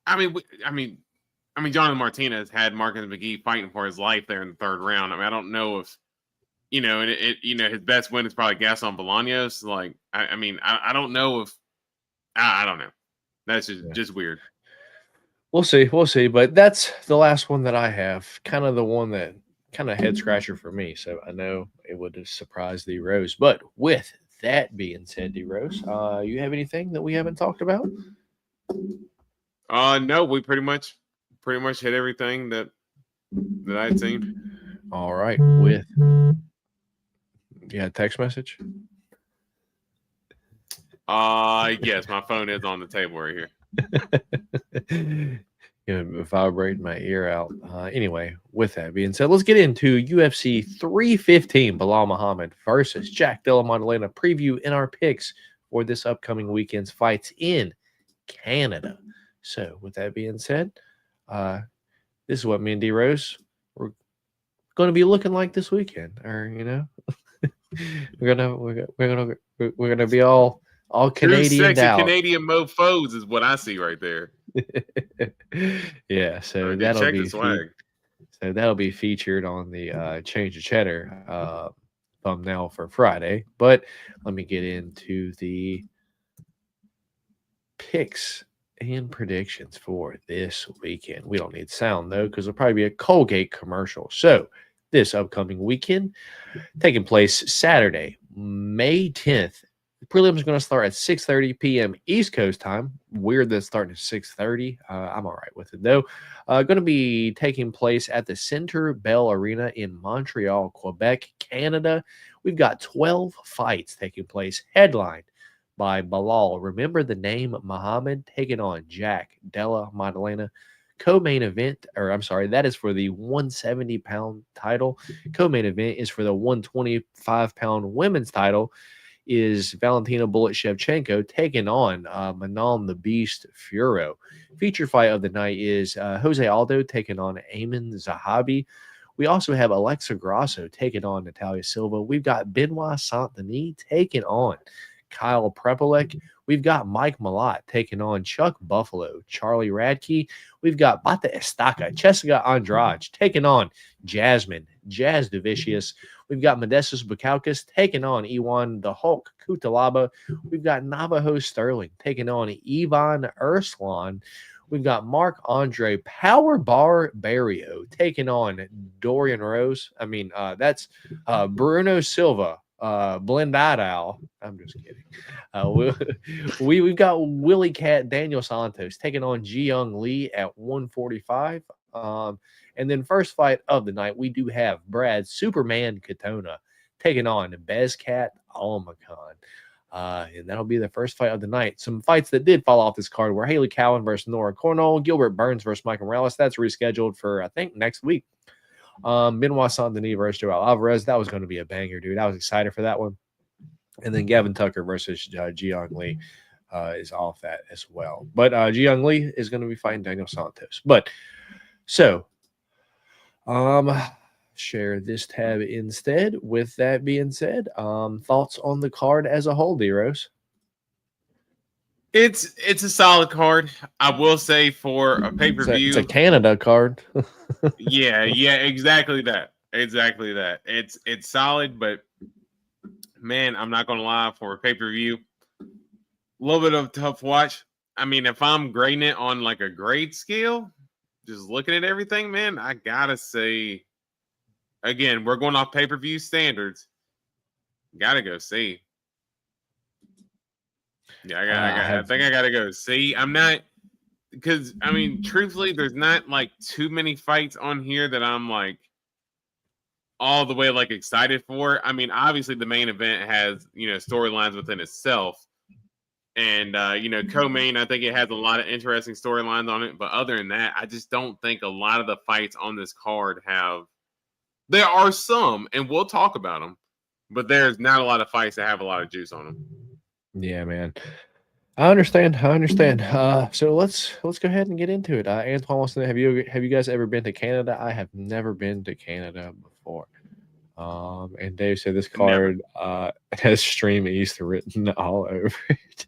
I mean, Jonathan Martinez had Marcus McGee fighting for his life there in the third round. I mean, I don't know if, his best win is probably Gaston Bolaños. Like, I don't know if, I don't know. That's just weird. We'll see. But that's the last one that I have. Kind of the one that kind of head scratcher for me. So I know it would have surprised D Rose. But with that being said, D Rose, you have anything that we haven't talked about? No, we pretty much hit everything that I'd seen. All right. Text message? Yes, my phone is on the table right here. Vibrate my ear out. Anyway, with that being said, let's get into UFC 315, Belal Muhammad versus Jack Della Maddalena preview in our picks for this upcoming weekend's fights in Canada. So, with that being said, this is what me and D Rose we're going to be looking like this weekend, or we're gonna be all Canadian. Canadian mofos is what I see right there. Yeah, so that'll be featured on the Change of Cheddar thumbnail for Friday. But let me get into the picks and predictions for this weekend. We don't need sound though, because there'll probably be a Colgate commercial. So this upcoming weekend, taking place Saturday, May 10th, Prelims are going to start at 6:30 p.m. East Coast time. Weird that it's starting at 6:30. I'm all right with it, though. Going to be taking place at the Centre Bell Arena in Montreal, Quebec, Canada. We've got 12 fights taking place, headlined by Belal. Remember the name Muhammad, taking on Jack Della Maddalena. Co-main event, or I'm sorry, that is for the 170-pound title. Co-main event is for the 125-pound women's title. Is Valentina Bullet Shevchenko taking on Manon the Beast Furo. Feature fight of the night is Jose Aldo taking on Ayman Zahabi. We also have Alexa Grasso taking on Natalia Silva. We've got Benoit Saint-Denis taking on Kyle Prepolek. We've got Mike Malott taking on Chuck Buffalo, Charlie Radke. We've got Bata Estaca, Jessica Andrade taking on Jasmine, Jazz Devicius. We've got Modestus Bukauskas taking on Iwan the Hulk Kutalaba. We've got Navajo Sterling taking on Ivan Urslan. We've got Mark Andre Power Bar Barrio taking on Dorian Rose. That's Bruno Silva. Blendadal. I'm just kidding. We've got Willie Cat Daniel Santos taking on Ji-Young Lee at 145. And then first fight of the night, we do have Brad Superman Katona taking on Bezcat Almacan. And that'll be the first fight of the night. Some fights that did fall off this card were Haley Cowan versus Nora Cornell, Gilbert Burns versus Michael Morales. That's rescheduled for, I think, next week. Benoit Saint-Denis versus Joel Alvarez. That was going to be a banger, dude. I was excited for that one. And then Gavin Tucker versus Ji-Young Lee is off that as well. But Ji-Young Lee is going to be fighting Daniel Santos. But so, share this tab instead. With that being said, thoughts on the card as a whole, D-Rose? It's a solid card. I will say for a pay-per-view. It's a Canada card. yeah, exactly that. Exactly that. It's solid, but man, I'm not gonna lie, for a pay-per-view, a little bit of a tough watch. I mean, if I'm grading it on like a grade scale, just looking at everything, man, I gotta say, again, we're going off pay-per-view standards. Gotta go see. Yeah, I think I gotta go see. I'm not, because I mean, truthfully, there's not like too many fights on here that I'm like all the way like excited for. I mean, obviously the main event has, storylines within itself. And co-main, I think it has a lot of interesting storylines on it. But other than that, I just don't think a lot of the fights on this card have. There are some, and we'll talk about them, but there's not a lot of fights that have a lot of juice on them. Yeah, man. I understand. So let's go ahead and get into it. Antoine wants to know, have you guys ever been to Canada? I have never been to Canada before. And Dave said this card has Stream East written all over it.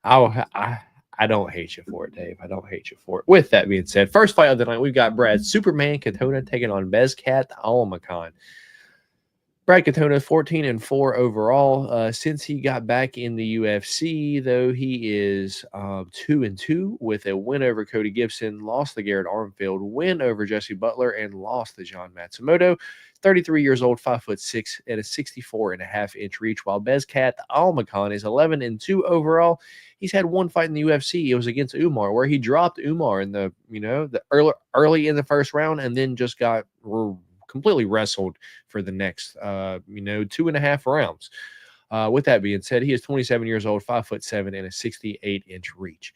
I don't hate you for it, Dave. I don't hate you for it. With that being said, first fight of the night, we've got Brad Superman Katona taking on Bezcat Almacan. Brad Katona 14-4 overall. Since he got back in the UFC, though, he is 2-2 with a win over Cody Gibson, lost to Garrett Armfield, win over Jesse Butler, and lost to John Matsumoto. 33 years old, 5'6", at a 64.5-inch reach, while Bezcat Almacan is 11-2 overall. He's had one fight in the UFC. It was against Umar, where he dropped Umar in the early in the first round, and then just got completely wrestled for the next 2.5 rounds. With that being said, he is 27 years old, 5'7", and a 68-inch reach.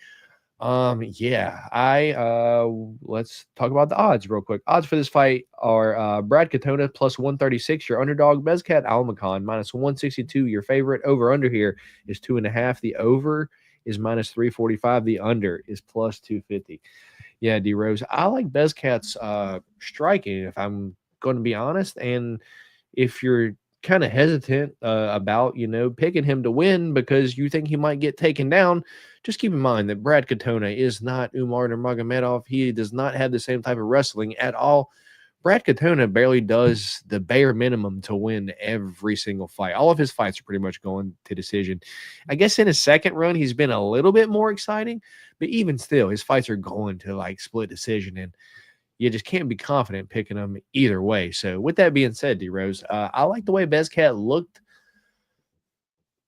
Let's talk about the odds real quick. Odds for this fight are Brad Katona plus 136, your underdog. Bezcat Almacan minus 162, your favorite. Over under here is 2.5. The over is minus 345. The under is plus 250. Yeah, D Rose, I like Bezcat's striking, if I'm going to be honest. And if you're kind of hesitant about picking him to win because you think he might get taken down, just keep in mind that Brad Katona is not Umar Nurmagomedov. He does not have the same type of wrestling at all. Brad Katona barely does the bare minimum to win every single fight. All of his fights are pretty much going to decision. I guess in his second run, he's been a little bit more exciting, but even still, his fights are going to like split decision, and you just can't be confident picking them either way. So with that being said, D-Rose, I like the way Bezcat looked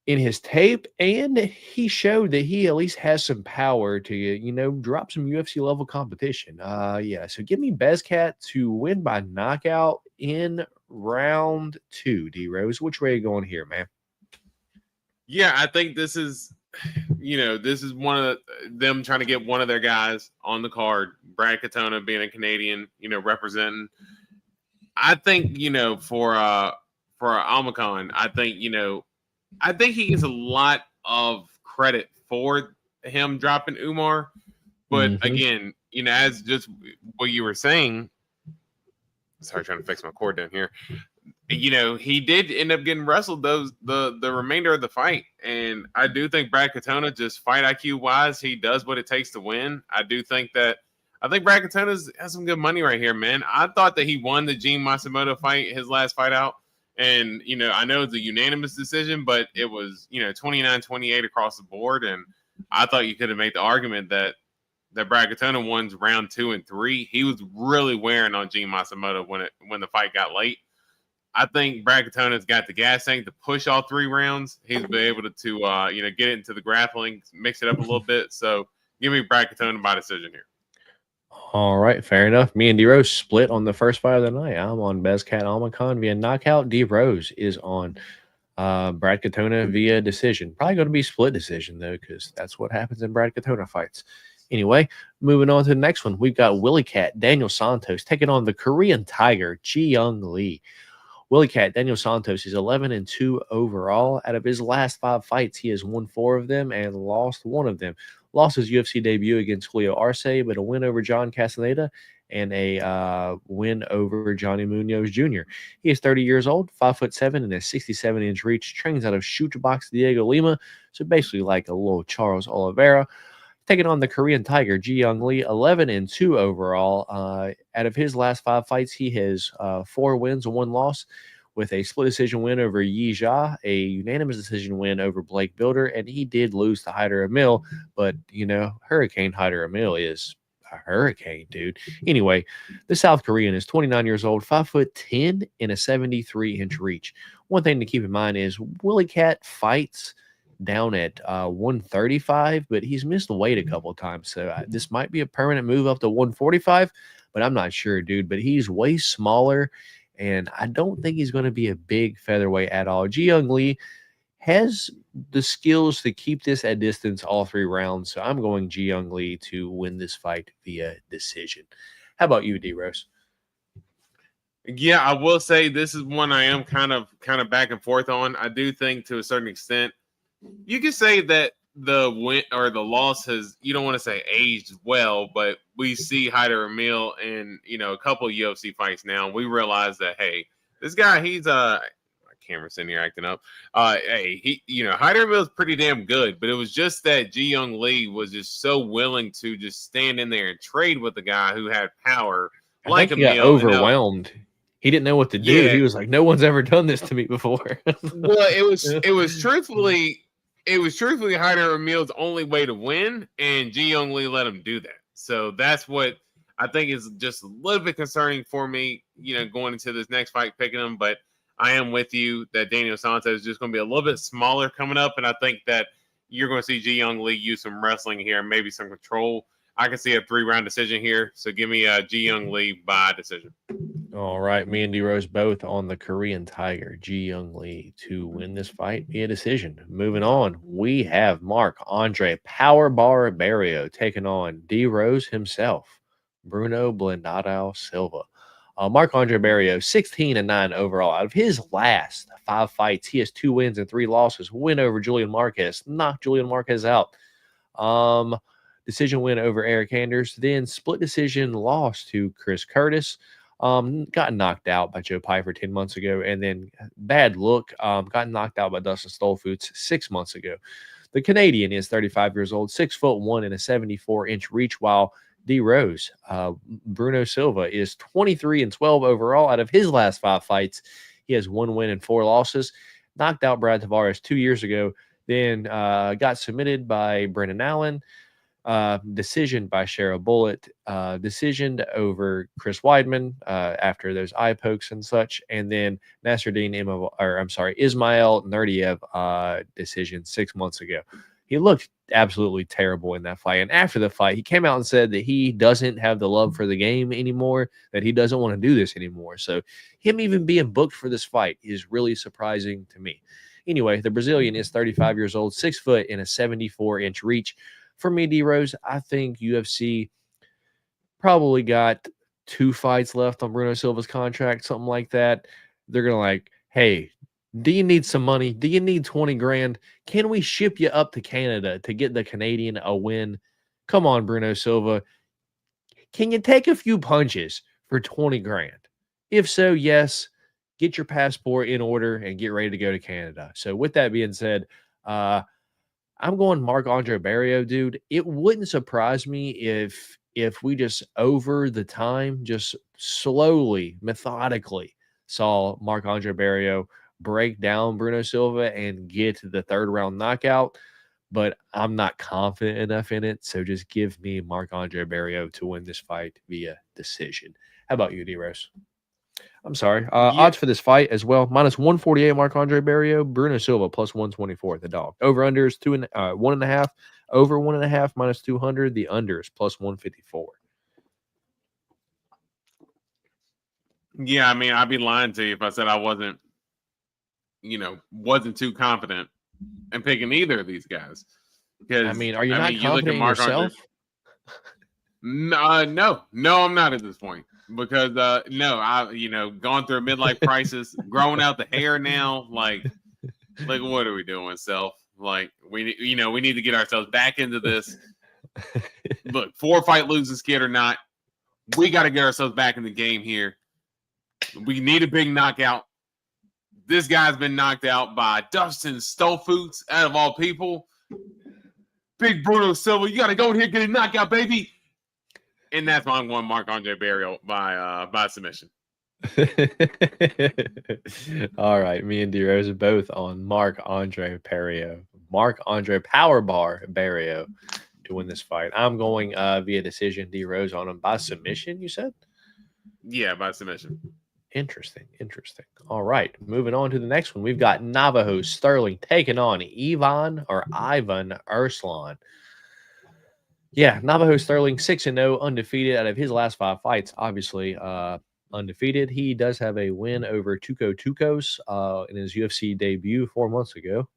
in his tape, and he showed that he at least has some power to, drop some UFC level competition. So give me Bezcat to win by knockout in round 2. D Rose, which way are you going here, man? Yeah, I think this is one of them trying to get one of their guys on the card. Brad Katona being a Canadian, representing. I think, for Almacan, I think he gets a lot of credit for him dropping Umar. But again, as just what you were saying, sorry, trying to fix my cord down here. He did end up getting wrestled the remainder of the fight. And I do think Brad Katona, just fight IQ wise, he does what it takes to win. I think Brad Katona has some good money right here, man. I thought that he won the Gene Matsumoto fight, his last fight out. And, I know it's a unanimous decision, but it was, 29-28 across the board. And I thought you could have made the argument that Brad Katona won round 2 and 3. He was really wearing on Gene Matsumoto when the fight got late. I think Brad Katona's got the gas tank to push all 3 rounds. He's been able to get into the grappling, mix it up a little bit. So give me Brad Katona by decision here. All right, fair enough. Me and D-Rose split on the first fight of the night. I'm on Bezcat Almacan via knockout. D-Rose is on Brad Katona via decision. Probably going to be split decision, though, because that's what happens in Brad Katona fights. Anyway, moving on to the next one. We've got Willie Cat, Daniel Santos, taking on the Korean Tiger, Ji-Young Lee. Willie Cat, Daniel Santos is 11-2 overall. Out of his last 5 fights, he has won 4 of them and lost 1 of them. Lost his UFC debut against Julio Arce, but a win over John Castaneda and a win over Johnny Munoz Jr. He is 30 years old, 5'7", and a 67-inch reach. Trains out of Shoot Box Diego Lima, so basically like a little Charles Oliveira. Taking on the Korean Tiger, Ji-Young Lee, 11-2 overall. Out of his last 5 fights, he has 4 wins and 1 loss, with a split decision win over Yi Jia, a unanimous decision win over Blake Builder, and he did lose to Hyder Emil, but, Hurricane Hyder Emil is a hurricane, dude. Anyway, the South Korean is 29 years old, 5'10", and a 73-inch reach. One thing to keep in mind is Willie Cat fights down at 135, but he's missed weight a couple of times, so this might be a permanent move up to 145, but I'm not sure, dude. But he's way smaller, and I don't think he's going to be a big featherweight at all. Ji-Young Lee has the skills to keep this at distance all 3 rounds, so I'm going Ji-Young Lee to win this fight via decision. How about you, D-Rose? Yeah, I will say this is one I am kind of back and forth on. I do think to a certain extent, you could say that the win or the loss has, you don't want to say aged well, but we see Hyder Emil in, a couple of UFC fights now. We realize that, hey, this guy, he's my camera's sitting here acting up. Hyder Emil is pretty damn good, but it was just that Ji-Young Lee was just so willing to just stand in there and trade with the guy who had power. I think he got overwhelmed. He didn't know what to do. Yeah. He was like, no one's ever done this to me before. Well, it was truthfully Hyder Emil's only way to win, and Ji-Young Lee let him do that. So that's what I think is just a little bit concerning for me, going into this next fight, picking him. But I am with you that Daniel Santos is just going to be a little bit smaller coming up, and I think that you're going to see Ji-Young Lee use some wrestling here, maybe some control. I can see a 3-round decision here, so give me Ji-Young Lee by decision. All right, me and D-Rose both on the Korean Tiger, Ji-Young Lee, to win this fight via decision. Moving on, we have Marc-Andre Powerbar Barrio taking on D-Rose himself, Bruno Blindado Silva. Marc-Andre Barrio, 16-9 overall. Out of his last 5 fights, he has 2 wins and 3 losses. Win over Julian Marquez, knocked Julian Marquez out. Decision win over Eric Anders, then split decision loss to Chris Curtis. Got knocked out by Joe Piper 10 months ago, and then bad look, got knocked out by Dustin Stolfoots 6 months ago. The Canadian is 35 years old, 6'1" and a 74-inch reach, while D Rose, Bruno Silva, is 23-12 overall. Out of his last 5 fights, he has 1 win and 4 losses. Knocked out Brad Tavares 2 years ago, then got submitted by Brendan Allen. Decision by Cheryl Bullitt. Decision over Chris Weidman after those eye pokes and such. And then Ismail Nurdiev decision 6 months ago. He looked absolutely terrible in that fight. And after the fight, he came out and said that he doesn't have the love for the game anymore, that he doesn't want to do this anymore. So him even being booked for this fight is really surprising to me. Anyway, the Brazilian is 35 years old, 6 foot in a 74-inch reach. For me, D-Rose, I think UFC probably got 2 fights left on Bruno Silva's contract, something like that. They're going to like, hey, do you need some money? Do you need 20 grand? Can we ship you up to Canada to get the Canadian a win? Come on, Bruno Silva. Can you take a few punches for 20 grand? If so, yes, get your passport in order and get ready to go to Canada. So with that being said, I'm going Marc-Andre Barriault, dude. It wouldn't surprise me if we just over the time, just slowly, methodically saw Marc-Andre Barriault break down Bruno Silva and get the 3rd round knockout. But I'm not confident enough in it. So just give me Marc-Andre Barriault to win this fight via decision. How about you, D-Rose? I'm sorry. Odds for this fight as well. -148 Marc-Andre Barriault. Bruno Silva +124. The dog. Over unders 1.5. Over 1.5 -200. The unders +154. Yeah, I mean, I'd be lying to you if I said I wasn't too confident in picking either of these guys. Because I mean, are you not confident in yourself? No, I'm not at this point. Because gone through a midlife crisis, growing out the hair now, like what are we doing, self? Like we need to get ourselves back into this. Look, 4-fight losing skid or not, we got to get ourselves back in the game here. We need a big knockout. This guy's been knocked out by Dustin Stolfoots, out of all people. Big Bruno Silva, you got to go in here and get a knockout, baby. And that's why I'm going Marc-Andre Barriault by submission. All right. Me and D-Rose are both on Marc-Andre Barriault. Marc-Andre Powerbar Barriault to win this fight. I'm going via decision. D-Rose on him by submission, you said? Yeah, by submission. Interesting. All right. Moving on to the next one. We've got Navajo Sterling taking on Ivan Arslan. Yeah, Navajo Sterling 6-0, undefeated out of his last 5 fights. Obviously, undefeated. He does have a win over Tuco Tucos in his UFC debut 4 months ago.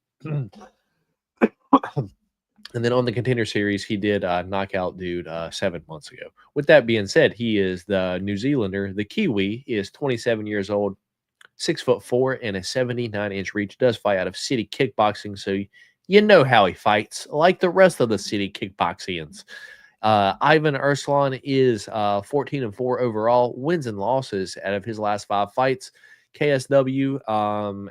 And then on the Contender Series, he did knock out dude 7 months ago. With that being said, he is the New Zealander. The Kiwi is 27 years old, 6'4" and a 79-inch reach. Does fight out of City Kickboxing, so you know how he fights, like the rest of the City Kickboxians. Ivan Arslan is 14-4 overall, wins and losses out of his last 5 fights. KSW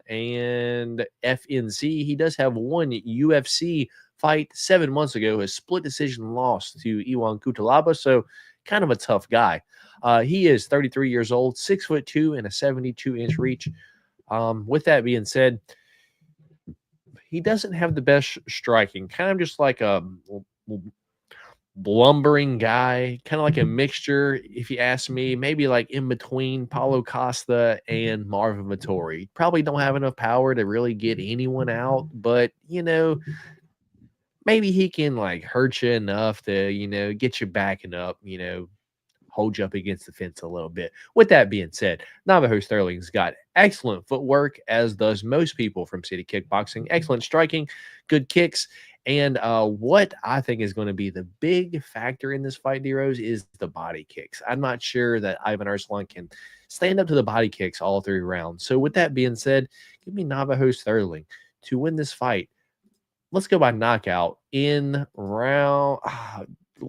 and FNC. He does have one UFC fight 7 months ago, a split decision loss to Iwan Kutalaba, so kind of a tough guy. He is 33 years old, 6'2" and a 72-inch reach. With that being said, he doesn't have the best striking, kind of just like a lumbering guy, kind of like a mixture, if you ask me, maybe like in between Paulo Costa and Marvin Vettori. Probably don't have enough power to really get anyone out, but, maybe he can like hurt you enough to, get you backing up, hold you up against the fence a little bit. With that being said, Navajo Sterling's got excellent footwork, as does most people from City Kickboxing. Excellent striking, good kicks. And what I think is going to be the big factor in this fight, D-Rose, is the body kicks. I'm not sure that Ivan Arslan can stand up to the body kicks all 3 rounds. So with that being said, give me Navajo Sterling to win this fight. Let's go by knockout in round.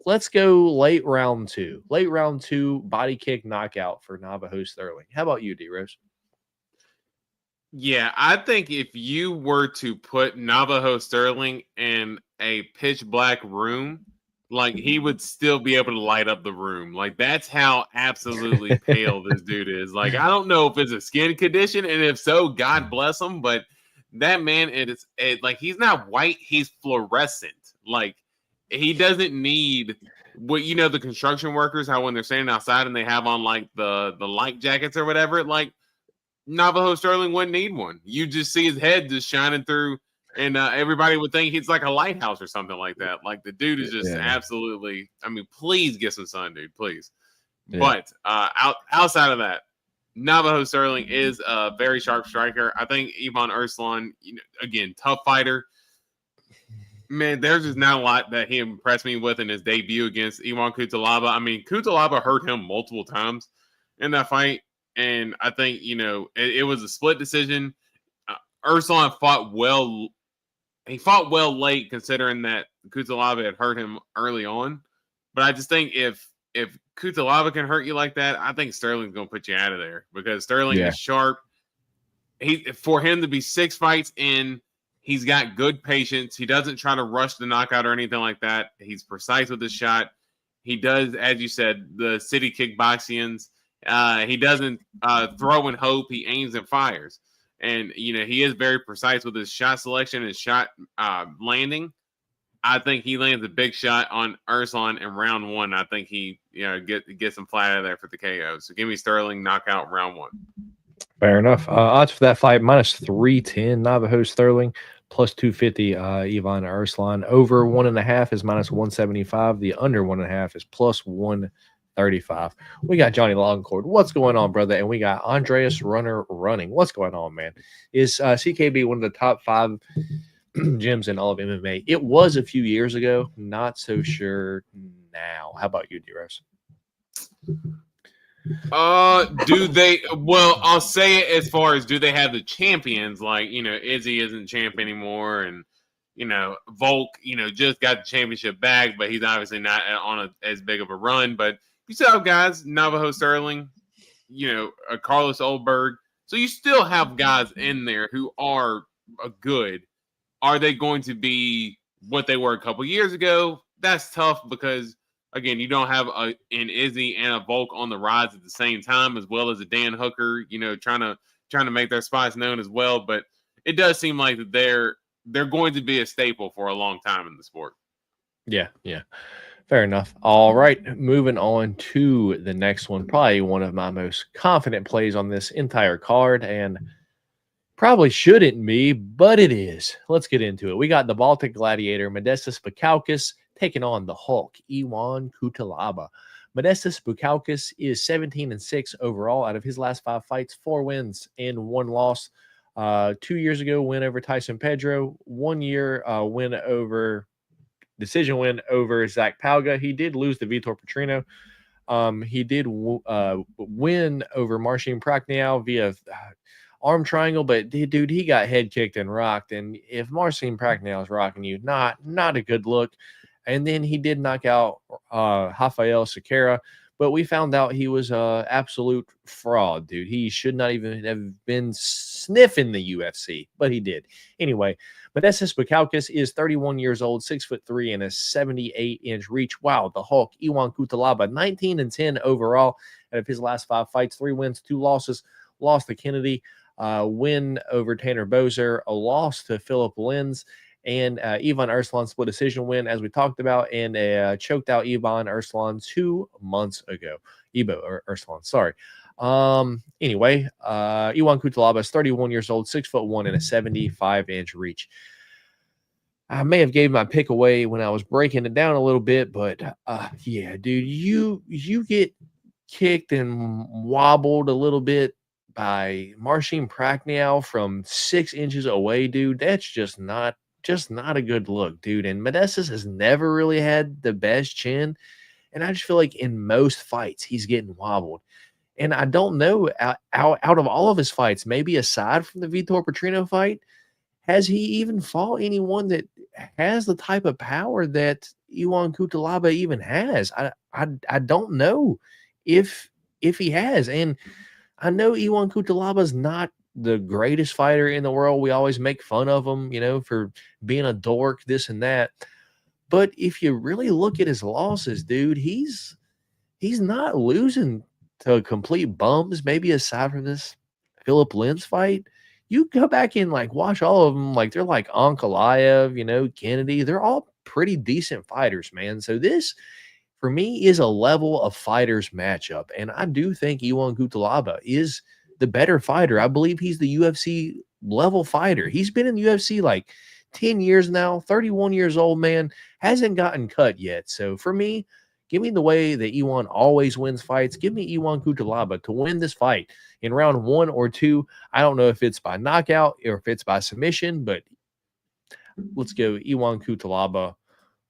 Let's go late round 2. Late round 2, body kick knockout for Navajo Sterling. How about you, D-Rose? Yeah, I think if you were to put Navajo Sterling in a pitch black room, like he would still be able to light up the room. Like that's how absolutely pale this dude is. Like I don't know if it's a skin condition, and if so, God bless him. But that man, like he's not white, he's fluorescent. Like he doesn't need what the construction workers, how when they're standing outside and they have on like the light jackets or whatever, like Navajo Sterling wouldn't need one. You just see his head just shining through, and everybody would think he's like a lighthouse or something like that. Like the dude is just absolutely. I mean, please get some sun, dude, please. Yeah. But outside of that, Navajo Sterling is a very sharp striker. I think Ivan Arslan, again, tough fighter. Man, there's just not a lot that he impressed me with in his debut against Ivan Cutelaba. I mean, Cutelaba hurt him multiple times in that fight. And I think, it was a split decision. Arslan fought well. He fought well late considering that Cutelaba had hurt him early on. But I just think if Cutelaba can hurt you like that, I think Sterling's going to put you out of there because Sterling is sharp. For him to be 6 fights in, he's got good patience. He doesn't try to rush the knockout or anything like that. He's precise with his shot. He does, as you said, the city kickboxians. He doesn't throw and hope. He aims and fires. And, he is very precise with his shot selection and shot landing. I think he lands a big shot on Arslan in round 1. I think he gets him flat out of there for the KO. So give me Sterling knockout round 1. Fair enough. Odds for that fight, -310 Navajo Sterling, +250 Ivan Arslan. Over 1.5 is -175. The under 1.5 is +135. We got Johnny Longcord. What's going on, brother? And we got Andreas Runner running. What's going on, man? Is CKB one of the top 5 gyms in all of MMA? It was a few years ago. Not so sure now. How about you, D-Rose? Do they? Well, I'll say it as far as do they have the champions? Like, Izzy isn't champ anymore, and Volk, just got the championship bag, but he's obviously not on as big of a run. But you still have guys, Navajo Sterling, Carlos Oldberg. So you still have guys in there who are good. Are they going to be what they were a couple years ago? That's tough because, again, you don't have an Izzy and a Volk on the rise at the same time, as well as a Dan Hooker, trying to make their spots known as well. But it does seem like that they're going to be a staple for a long time in the sport. Yeah. Fair enough. All right, moving on to the next one. Probably one of my most confident plays on this entire card, and probably shouldn't be, but it is. Let's get into it. We got the Baltic Gladiator, Modestas Bukauskas, taking on the Hulk, Ivan Cutelaba. Modestas Bukauskas is 17-6 overall out of his last 5 fights, 4 wins and 1 loss. 2 years ago, win over Tyson Pedro. 1 year decision win over Zach Palga. He did lose to Vitor Petrino. He did win over Marcin Prachnio via arm triangle, but dude, he got head kicked and rocked. And if Marcin Prachnio is rocking you, not a good look. And then he did knock out Rafael Sequeira, but we found out he was an absolute fraud, dude. He should not even have been sniffing the UFC, but he did. Anyway, Modestas Bukauskas is 31 years old, 6'3", and a 78-inch reach. Wow, the Hulk, Ivan Cutelaba, 19-10 overall out of his last 5 fights, 3 wins, 2 losses. Lost to Kennedy, win over Tanner Bozer, a loss to Philip Lenz, and Ivan Arslan split decision win, as we talked about, and choked out Ivan Arslan 2 months ago. Arslan, sorry. Anyway, Ivan Cutelaba is 31 years old, 6'1", and a 75-inch reach. I may have gave my pick away when I was breaking it down a little bit, but yeah, dude, you get kicked and wobbled a little bit by Marcin Prachnio from 6 inches away, dude. That's just not a good look, dude. And Modestas has never really had the best chin, and I just feel like in most fights he's getting wobbled. And I don't know, out of all of his fights, maybe aside from the Vitor Petrino fight, has he even fought anyone that has the type of power that Ivan Cutelaba even has? I don't know if he has. And I know Ivan Cutelaba is not the greatest fighter in the world. We always make fun of him, for being a dork, this and that. But if you really look at his losses, dude, he's not losing to complete bums, maybe aside from this Philip Lenz fight. You go back and watch all of them, they're like Ankalaev, Kennedy. They're all pretty decent fighters, man. So this, for me, is a level of fighters matchup. And I do think Ion Cutelaba is the better fighter. I believe he's the UFC level fighter. He's been in the UFC like 10 years now, 31 years old, man, hasn't gotten cut yet. So for me, give me the way that Ion always wins fights. Give me Ion Cutelaba to win this fight in round 1 or 2. I don't know if it's by knockout or if it's by submission, but let's go Ion Cutelaba.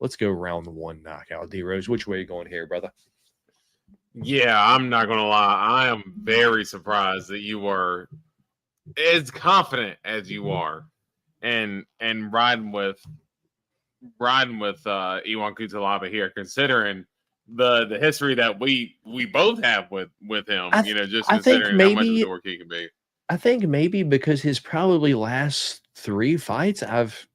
Let's go round 1 knockout. D-Rose, which way are you going here, brother? Yeah, I'm not going to lie. I am very surprised that you were as confident as you are and riding with Ion Cutelaba here, considering the history that we both have with him, just considering how much of a dork he can be. I think maybe because his probably last 3 fights I've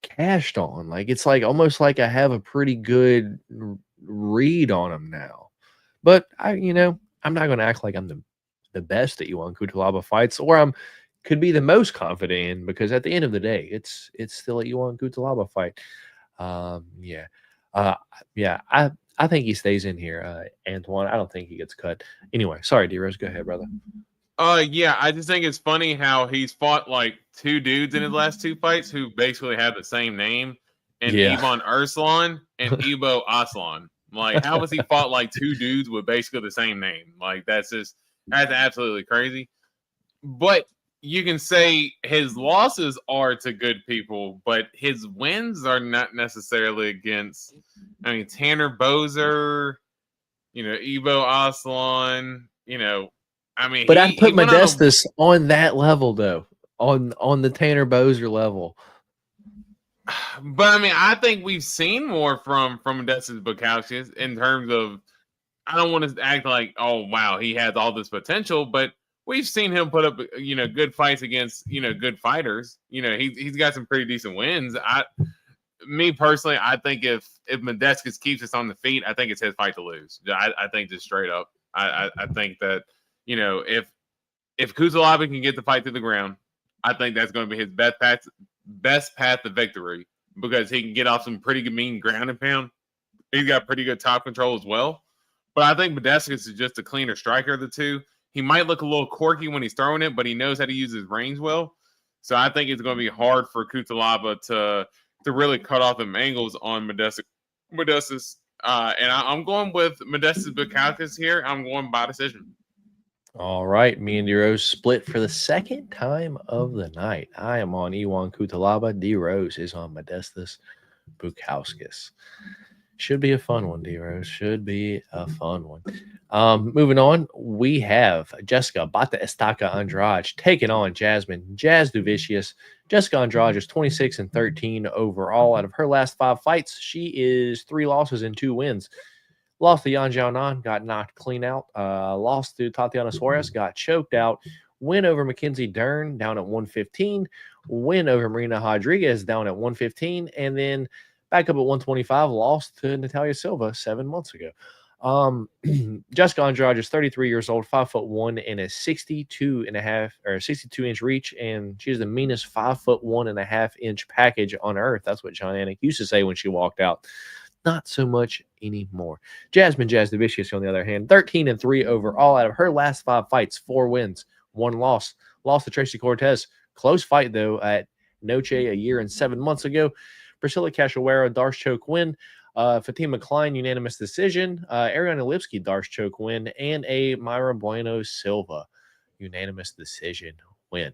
cashed on. Like, it's like almost like I have a pretty good read on him now. But I'm not going to act like I'm the best at Ion Cutelaba fights, or could be the most confident in, because at the end of the day, it's still a Ion Cutelaba fight. I think he stays in here, Antoine. I don't think he gets cut. Anyway, sorry, D-Rose. Go ahead, brother. Yeah, I just think it's funny how he's fought like 2 dudes in his last 2 fights who basically have the same name, and Ivan Arslan and Ibo Aslan. Like, how has he fought like 2 dudes with basically the same name? Like, that's absolutely crazy. But you can say his losses are to good people, but his wins are not necessarily against, Tanner Bozer, Ibo Aslan, But I'd put Modestus on that level, though, on the Tanner Bozer level. But I think we've seen more from Modestus Bukauskas in terms of, I don't want to act like, oh wow, he has all this potential, but we've seen him put up, good fights against, good fighters. He's got some pretty decent wins. Me personally, I think if Modestus keeps us on the feet, I think it's his fight to lose. I think just straight up. I think that, if Cutelaba can get the fight to the ground, I think that's going to be his best path to victory, because he can get off some pretty good mean ground and pound. He's got pretty good top control as well. But I think Modestus is just a cleaner striker of the 2. He might look a little quirky when he's throwing it, but he knows how to use his range well. So I think it's going to be hard for Cutelaba to really cut off them angles on Modestus. And I'm going with Modestus Bukauskas here. I'm going by decision. All right, me and D-Rose split for the second time of the night. I am on Ion Cutelaba. D-Rose is on Modestus Bukauskas. Should be a fun one, D-Rose. Should be a fun one. Moving on, we have Jessica Bata Estaca Andrade taking on Jasmine Jazz Duvicius. Jessica Andrade is 26-13 overall. Out of her last 5 fights, she is 3 losses and 2 wins. Lost to Yan Xiaonan, got knocked clean out. Lost to Tatiana Suarez, got choked out. Win over Mackenzie Dern, down at 115. Win over Marina Rodriguez, down at 115. And then back up at 125, lost to Natalia Silva 7 months ago. Jessica Andrade is 33 years old, 5'1" and a 62-inch reach, and she's the meanest 5'1.5" package on earth. That's what John Anik used to say when she walked out. Not so much anymore. Jasmine Jazz Duvicius, on the other hand, 13-3 overall. Out of her last 5 fights, 4 wins, 1 loss. Lost to Tracy Cortez. Close fight, though, at Noche a year and 7 months ago. Priscilla Cachoeira, Darce choke win. Fatima Klein, unanimous decision. Ariana Lipsky, Darce choke win. And a Myra Bueno Silva, unanimous decision win.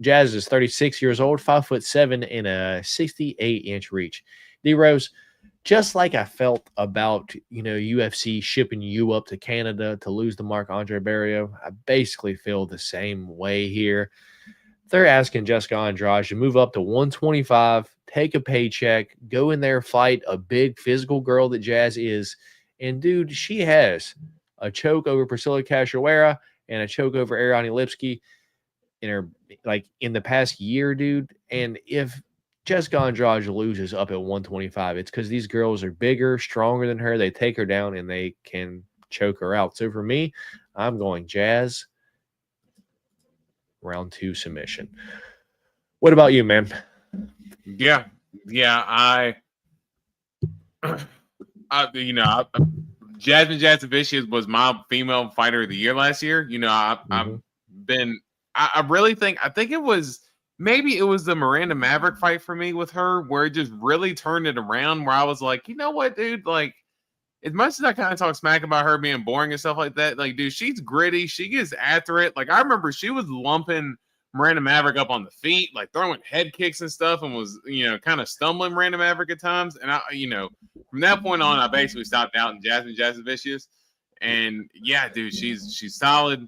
Jazz is 36 years old, 5'7" and a 68-inch reach. D-Rose, just like I felt about, UFC shipping you up to Canada to lose to Marc-Andre Barrios, I basically feel the same way here. They're asking Jessica Andrade to move up to 125, take a paycheck, go in there, fight a big physical girl that Jazz is. And, dude, she has a choke over Priscilla Cachoeira and a choke over Ariane Lipsky in the past year, dude. And if Jessica Andrade loses up at 125, it's because these girls are bigger, stronger than her. They take her down and they can choke her out. So for me, I'm going Jazz. Round 2 submission. What about you, man? Yeah. Jasmine Jasovicius was my female fighter of the year last year. I really think it was the Miranda Maverick fight for me with her, where it just really turned it around, where I was like, you know what, dude, like, as much as I kind of talk smack about her being boring and stuff like that, like, dude, she's gritty. She gets after it. Like, I remember she was lumping Miranda Maverick up on the feet, like throwing head kicks and stuff, and was, kind of stumbling Miranda Maverick at times. And from that point on, I basically stopped doubting Jasmine Jasovicius. And yeah, dude, she's solid,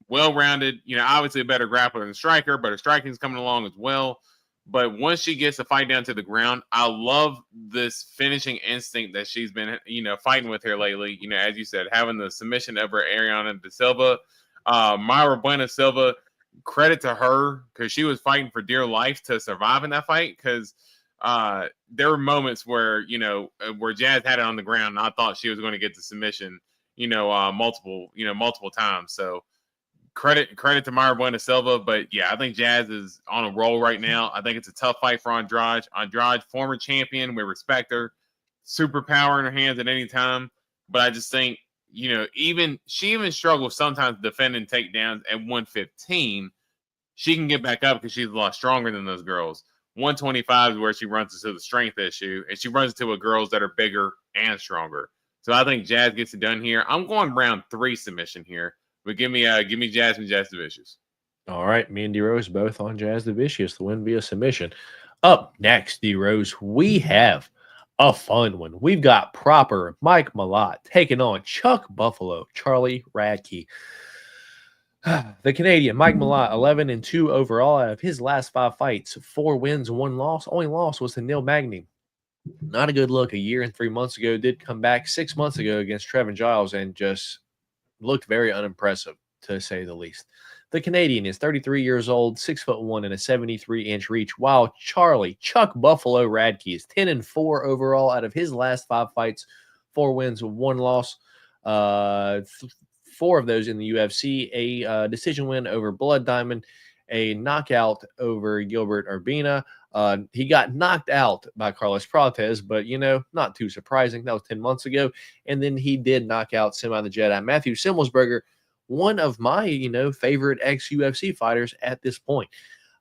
well-rounded. Obviously a better grappler than striker, but her striking's coming along as well. But once she gets the fight down to the ground, I love this finishing instinct that she's been, fighting with here lately. As you said, having the submission over Ariana De Silva, Mayra Bueno Silva, credit to her, because she was fighting for dear life to survive in that fight. Because there were moments where Jazz had it on the ground, and I thought she was going to get the submission, multiple times. So credit to Mayra Bueno Silva. But yeah, I think Jazz is on a roll right now. I think it's a tough fight for Andrade. Andrade, former champion, we respect her, superpower in her hands at any time. But I just think, she even struggles sometimes defending takedowns at 115. She can get back up because she's a lot stronger than those girls. 125 is where she runs into the strength issue, and she runs into girls that are bigger and stronger. So I think Jazz gets it done here. I'm going round 3 submission here. But give me Jasmine Jasovicius. All right, me and D-Rose both on Jasovicius, the win via submission. Up next, D-Rose, we have a fun one. We've got proper Mike Malott taking on Chuck Buffalo, Charlie Radke. The Canadian, Mike Malott, 11-2 overall out of his last 5 fights, 4 wins, 1 loss. Only loss was to Neil Magny. Not a good look. A year and 3 months ago, did come back 6 months ago against Trevin Giles and just looked very unimpressive, to say the least. The Canadian is 33 years old, 6'1" and a 73-inch reach, while Chuck Buffalo Radke is 10-4 overall out of his last 5 fights, 4 wins, 1 loss. 4 of those in the UFC, a decision win over Blood Diamond, a knockout over Gilbert Urbina. He got knocked out by Carlos Prates, but, not too surprising. That was 10 months ago. And then he did knock out Semi the Jedi Matthew Simmelsberger, one of my, favorite ex-UFC fighters at this point.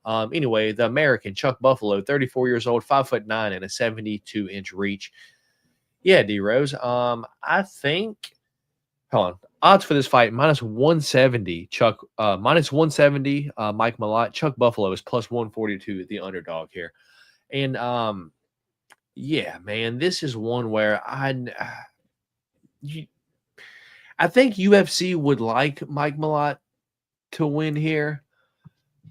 Anyway, the American, Chuck Buffalo, 34 years old, 5'9" and a 72-inch reach. Yeah, D-Rose. I think, hold on. Odds for this fight, -170. -170. Mike Malott. Chuck Buffalo is +142. The underdog here, and yeah, man, this is one where I think UFC would like Mike Malott to win here,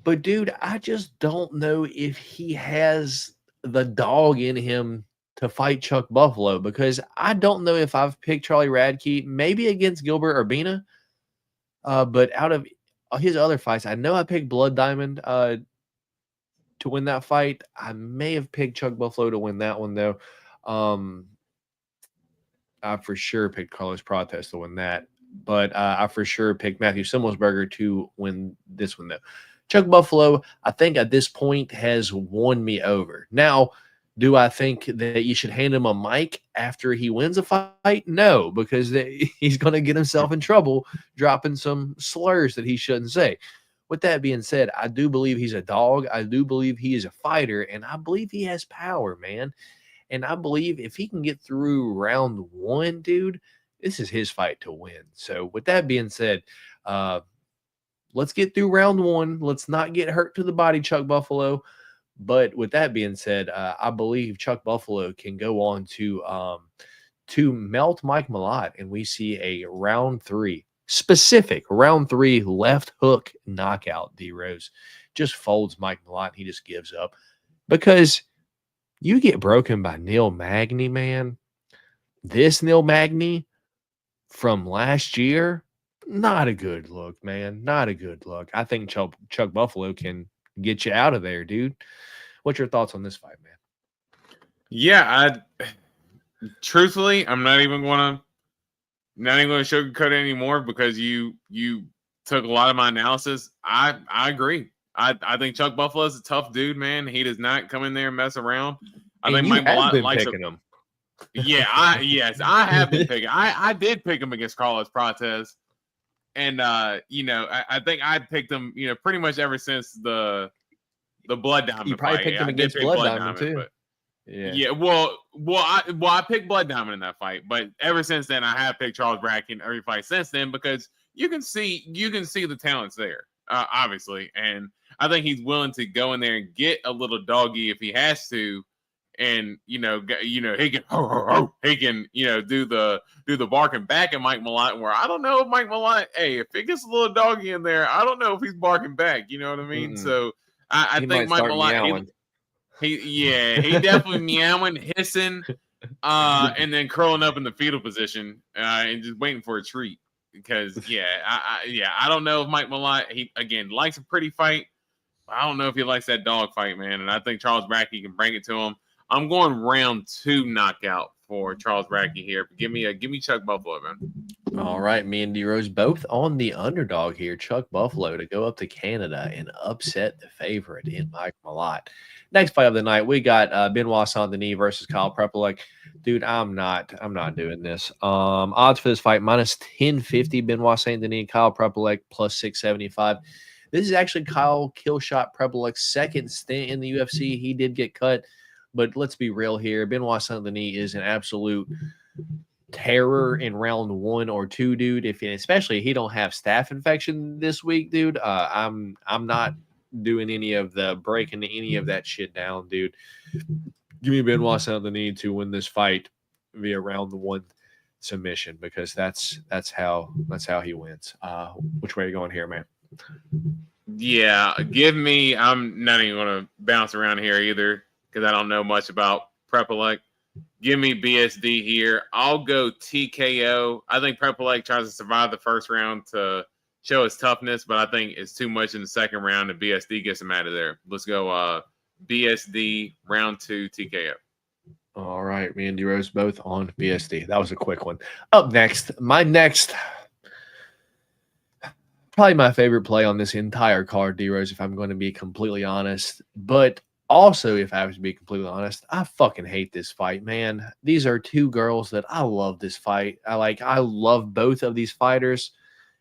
but dude, I just don't know if he has the dog in him to fight Chuck Buffalo, because I don't know if I've picked Charlie Radke, maybe against Gilbert Urbina, but out of his other fights, I know I picked Blood Diamond to win that fight. I may have picked Chuck Buffalo to win that one, though. I for sure picked Carlos Prates to win that, but I for sure picked Matthew Simmelsberger to win this one, though. Chuck Buffalo, I think at this point, has won me over. Now, do I think that you should hand him a mic after he wins a fight? No, because he's going to get himself in trouble dropping some slurs that he shouldn't say. With that being said, I do believe he's a dog. I do believe he is a fighter, and I believe he has power, man. And I believe if he can get through round 1, dude, this is his fight to win. So with that being said, let's get through round 1. Let's not get hurt to the body, Chuck Buffalo. But with that being said, I believe Chuck Buffalo can go on to melt Mike Malott, and we see a round 3, specific round 3 left hook knockout. D-Rose just folds Mike Malott. He just gives up because you get broken by Neil Magny, man. This Neil Magny from last year, not a good look, man. Not a good look. I think Chuck Buffalo can get you out of there, dude. What's your thoughts on this fight, man? Yeah, truthfully, I'm not even going to sugarcoat it anymore, because you took a lot of my analysis. I agree. I think Chuck Buffalo is a tough dude, man. He does not come in there and mess around. I think Mike Malott likes him. Yeah, I have been picking. I did pick him against Carlos Prates, and I think I picked him, pretty much ever since the Blood Diamond You probably fight. picked him I did against pick Blood Diamond too. but Yeah. I picked Blood Diamond in that fight, but ever since then I have picked Charles Brackey in every fight since then because you can see the talents there, obviously, and I think he's willing to go in there and get a little doggy if he has to. And he can do the barking back at Mike Malott, where I don't know if Mike Malott, if it gets a little doggy in there, I don't know if he's barking back. You know what I mean? Mm-mm. So I think Mike Malott, he definitely meowing, hissing, and then curling up in the fetal position and just waiting for a treat. Because I don't know if Mike Malott, he again likes a pretty fight. I don't know if he likes that dog fight, man. And I think Charles Brackey can bring it to him. I'm going round 2 knockout for Charles Brackey here. Give me Chuck Buffalo, man. All right, me and D-Rose both on the underdog here. Chuck Buffalo to go up to Canada and upset the favorite in Mike Malott. Next fight of the night, we got Benoit Saint-Denis versus Kyle Prepolek. Dude, I'm not doing this. Odds for this fight -1050. Benoit Saint-Denis, Kyle Prepolek +675. This is actually Kyle Killshot Prepolek's second stint in the UFC. He did get cut. But let's be real here. Benoit Saint-Denis is an absolute terror in round 1 or 2, dude. Especially if he don't have staph infection this week, dude. I'm not doing any of the breaking any of that shit down, dude. Give me Benoit Saint-Denis to win this fight via round 1 submission because that's how he wins. Which way are you going here, man? Yeah, I'm not even going to bounce around here either, because I don't know much about Prepolek. Give me BSD here. I'll go TKO. I think Prepolek tries to survive the first round to show his toughness, but I think it's too much in the second round, and BSD gets him out of there. Let's go BSD round 2 TKO. All right, me and D-Rose both on BSD. That was a quick one. Up next, probably my favorite play on this entire card, D-Rose, if I'm going to be completely honest. But also, if I have to be completely honest, I fucking hate this fight, man. These are 2 girls that I love this fight. I love both of these fighters.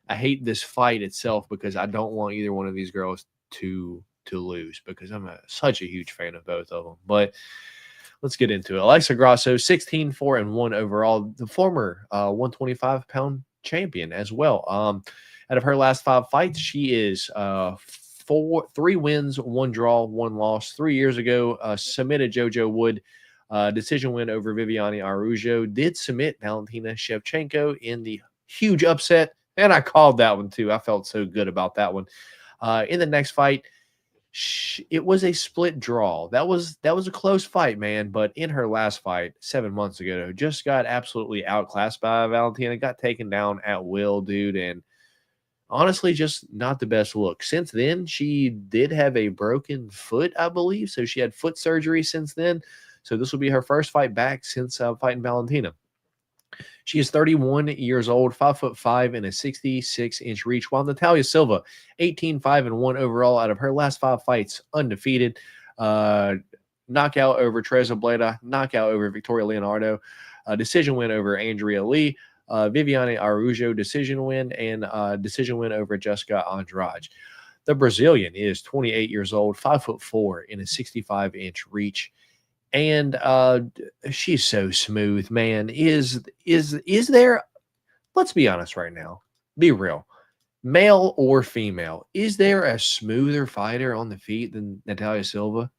I hate this fight itself because I don't want either one of these girls to lose because I'm such a huge fan of both of them. But let's get into it. Alexa Grasso, 16-4-1 overall, the former 125-pound champion as well. Out of her last 5 fights, she is 3 wins, 1 draw, 1 loss. 3 years ago, submitted JoJo Wood. Decision win over Viviane Araújo. Did submit Valentina Shevchenko in the huge upset, and I called that one too. I felt so good about that one. In the next fight, it was a split draw. That was a close fight, man. But in her last fight 7 months ago, just got absolutely outclassed by Valentina. Got taken down at will, dude, and honestly, just not the best look. Since then, she did have a broken foot, I believe. So she had foot surgery since then. So this will be her first fight back since fighting Valentina. She is 31 years old, 5'5" and a 66-inch reach, while Natalia Silva, 18-5-1 overall out of her last 5 fights, undefeated. Knockout over Teresa Bleda, knockout over Victoria Leonardo, decision win over Andrea Lee, Viviane Araújo decision win, and decision win over Jessica Andrade. The Brazilian is 28 years old, 5'4" in a 65-inch reach, and she's so smooth, man. Is there? Let's be honest right now. Be real, male or female. Is there a smoother fighter on the feet than Natalia Silva?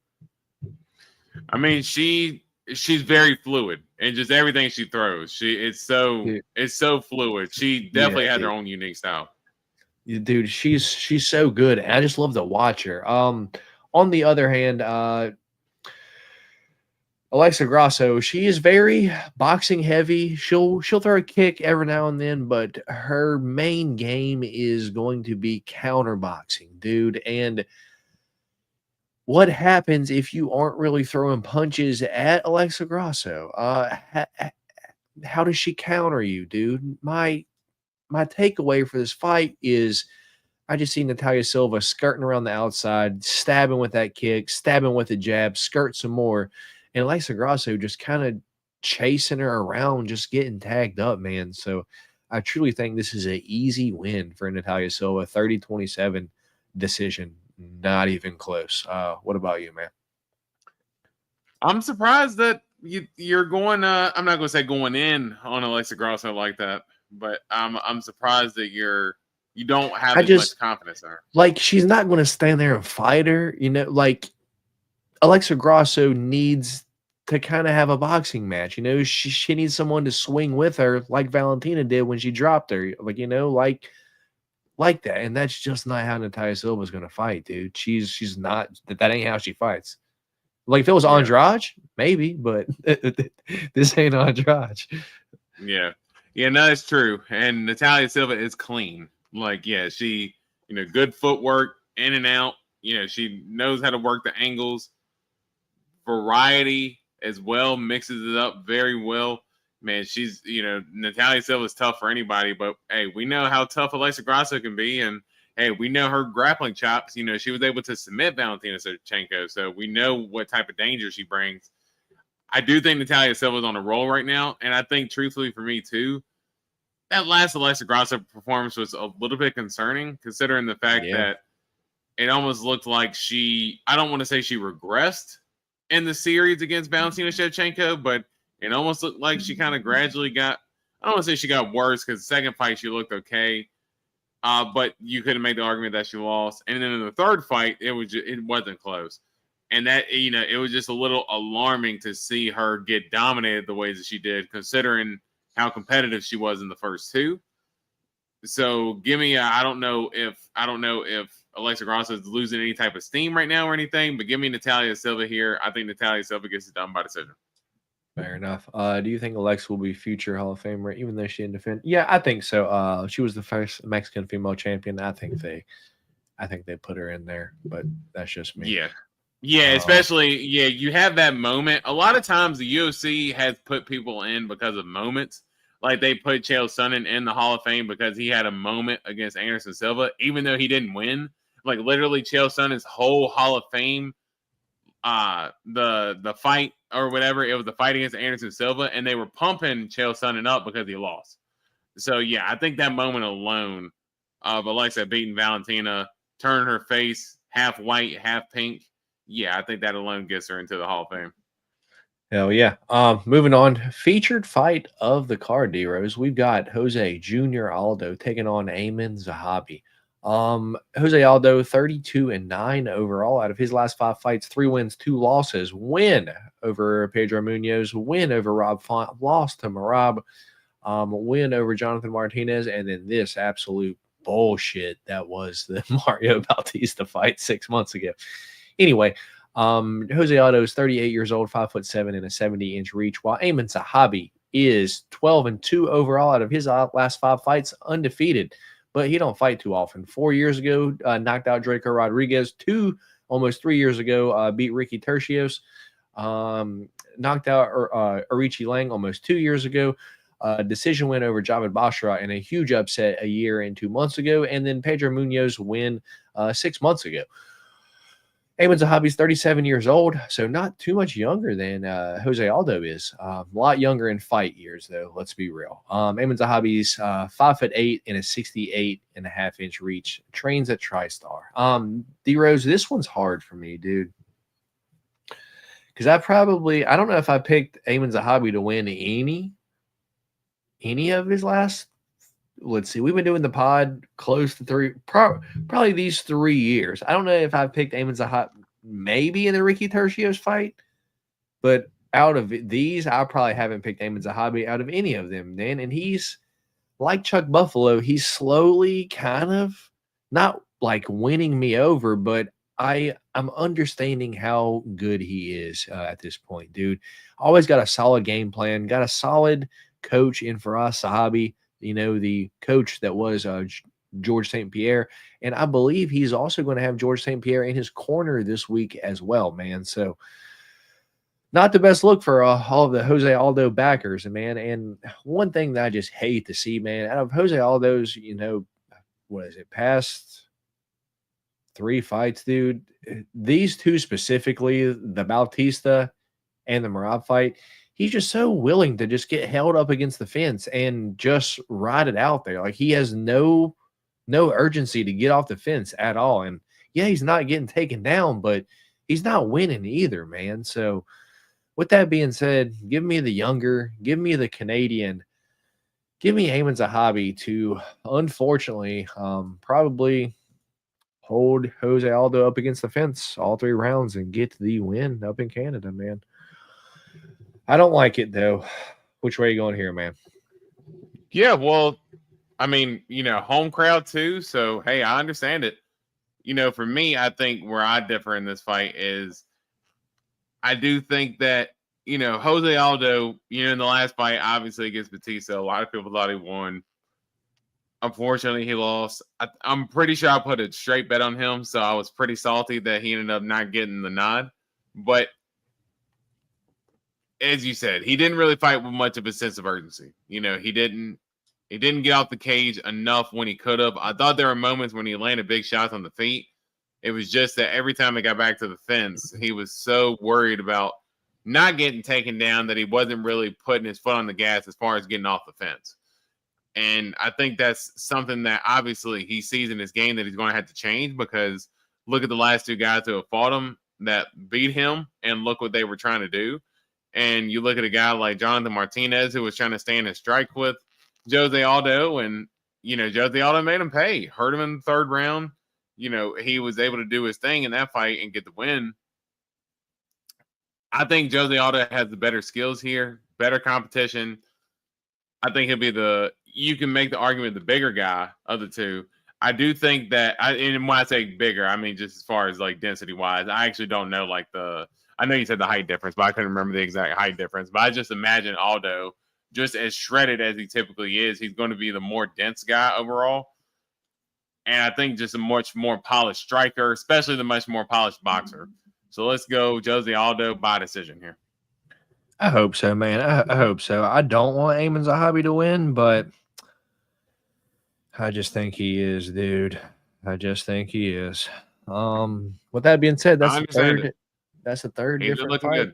I mean, she's very fluid, and just everything she throws, it's so fluid. She definitely had her own unique style. Dude, she's so good. I just love to watch her. On the other hand, Alexa Grasso, she is very boxing heavy. She'll throw a kick every now and then, but her main game is going to be counter boxing, dude. And what happens if you aren't really throwing punches at Alexa Grasso? How does she counter you, dude? My takeaway for this fight is I just see Natalia Silva skirting around the outside, stabbing with that kick, stabbing with a jab, skirt some more, and Alexa Grasso just kind of chasing her around, just getting tagged up, man. So I truly think this is an easy win for Natalia Silva, 30-27 decision, not even close. What about you, man? I'm surprised that you're going. I'm not going to say going in on Alexa Grasso like that, but I'm surprised that you don't have as much confidence in her. Like, she's not going to stand there and fight her, like Alexa Grasso needs to kind of have a boxing match, she needs someone to swing with her like Valentina did when she dropped her, like that. And that's just not how Natalia Silva is going to fight, dude. She's not, that ain't how she fights. Like, if it was Andrade, maybe, but this ain't Andrade. Yeah. Yeah, no, it's true. And Natalia Silva is clean. Like, yeah, she, good footwork, in and out. She knows how to work the angles. Variety as well, mixes it up very well. Man, she's, Natalia Silva is tough for anybody, but hey, we know how tough Alexa Grasso can be, and hey, we know her grappling chops. She was able to submit Valentina Shevchenko, so we know what type of danger she brings. I do think Natalia Silva's on a roll right now, and I think, truthfully, for me too, that last Alexa Grasso performance was a little bit concerning, considering the fact that it almost looked like I don't want to say she regressed in the series against Valentina Shevchenko, but it almost looked like she kind of gradually got, I don't want to say she got worse, because the second fight she looked okay, but you couldn't make the argument that she lost. And then in the third fight, it wasn't close. And that, it was just a little alarming to see her get dominated the ways that she did, considering how competitive she was in the first two. So give me I don't know if Alexa Grasso is losing any type of steam right now or anything, but give me Natalia Silva here. I think Natalia Silva gets it done by decision. Fair enough. Do you think Alexa will be future Hall of Famer, even though she didn't defend? Yeah, I think so. She was the first Mexican female champion. I think they put her in there, but that's just me. Yeah, especially you have that moment. A lot of times the UFC has put people in because of moments. Like they put Chael Sonnen in the Hall of Fame because he had a moment against Anderson Silva, even though he didn't win. Like literally Chael Sonnen's whole Hall of Fame, the fight or whatever, it was the fight against Anderson Silva, and they were pumping Chael Sonnen up because he lost. So yeah, I think that moment alone of Alexa beating Valentina, turning her face half white, half pink. Yeah, I think that alone gets her into the Hall of Fame. Hell yeah. Moving on. Featured fight of the card, D-Rose. We've got Jose Jr. Aldo taking on Amin Zahabi. Jose Aldo, 32-9 overall out of his last 5 fights, 3 wins, 2 losses. Win over Pedro Munoz, win over Rob Font, lost to Merab, win over Jonathan Martinez, and then this absolute bullshit that was the Mario Bautista fight 6 months ago. Anyway, Jose Aldo is 38 years old, 5'7" and a 70-inch reach, while Amin Zahabi is 12-2 overall out of his last 5 fights, undefeated. But he don't fight too often. 4 years ago, knocked out Draco Rodriguez. Almost 3 years ago, beat Ricky Tercios. Knocked out Arichi Lang almost 2 years ago. Decision win over Javid Bashra and a huge upset a year and 2 months ago. And then Pedro Munoz win 6 months ago. Amin Zahabi's 37 years old, so not too much younger than Jose Aldo is. A lot younger in fight years, though. Let's be real. Amin Zahabi's 5'8" and a 68.5-inch reach. Trains at TriStar. D-Rose, this one's hard for me, dude. Because I don't know if I picked Amin Zahabi to win any of his last. Let's see. We've been doing the pod close to probably these 3 years. I don't know if I picked Amin Zahabi maybe in the Ricky Tercios fight, but out of these, I probably haven't picked Amin Zahabi out of any of them, man. And he's like Chuck Buffalo. He's slowly kind of not like winning me over, but I'm understanding how good he is at this point, dude. Always got a solid game plan, got a solid coach in Faraz Zahabi. The coach that was George St. Pierre. And I believe he's also going to have George St. Pierre in his corner this week as well, man. So not the best look for all of the Jose Aldo backers, man. And one thing that I just hate to see, man, out of Jose Aldo's, past 3 fights, dude, these 2 specifically, the Bautista and the Merab fight, he's just so willing to just get held up against the fence and just ride it out there. Like he has no urgency to get off the fence at all. And yeah, he's not getting taken down, but he's not winning either, man. So with that being said, give me the younger, give me the Canadian, give me Amin Zahabi to, unfortunately, probably hold Jose Aldo up against the fence all 3 rounds and get the win up in Canada, man. I don't like it, though. Which way are you going here, man? Yeah, well, I mean, home crowd too. So, hey, I understand it. For me, I think where I differ in this fight is I do think that, Jose Aldo, in the last fight, obviously against Batista, a lot of people thought he won. Unfortunately, he lost. I'm pretty sure I put a straight bet on him, so I was pretty salty that he ended up not getting the nod. But as you said, he didn't really fight with much of a sense of urgency. He didn't get off the cage enough when he could have. I thought there were moments when he landed big shots on the feet. It was just that every time he got back to the fence, he was so worried about not getting taken down that he wasn't really putting his foot on the gas as far as getting off the fence. And I think that's something that obviously he sees in his game that he's going to have to change, because look at the last 2 guys who have fought him that beat him, and look what they were trying to do. And you look at a guy like Jonathan Martinez, who was trying to stand and strike with Jose Aldo, and, Jose Aldo made him pay, hurt him in the 3rd round. He was able to do his thing in that fight and get the win. I think Jose Aldo has the better skills here, better competition. I think he'll be you can make the argument the bigger guy of the 2. I do think that, and when I say bigger, I mean just as far as like density wise. I actually don't know I know you said the height difference, but I couldn't remember the exact height difference. But I just imagine Aldo, just as shredded as he typically is, he's going to be the more dense guy overall. And I think just a much more polished striker, especially the much more polished boxer. So let's go Jose Aldo by decision here. I hope so, man. I hope so. I don't want Amin Zahabi to win, but I just think he is, dude. I just think he is. With that being said, that's the third different fight.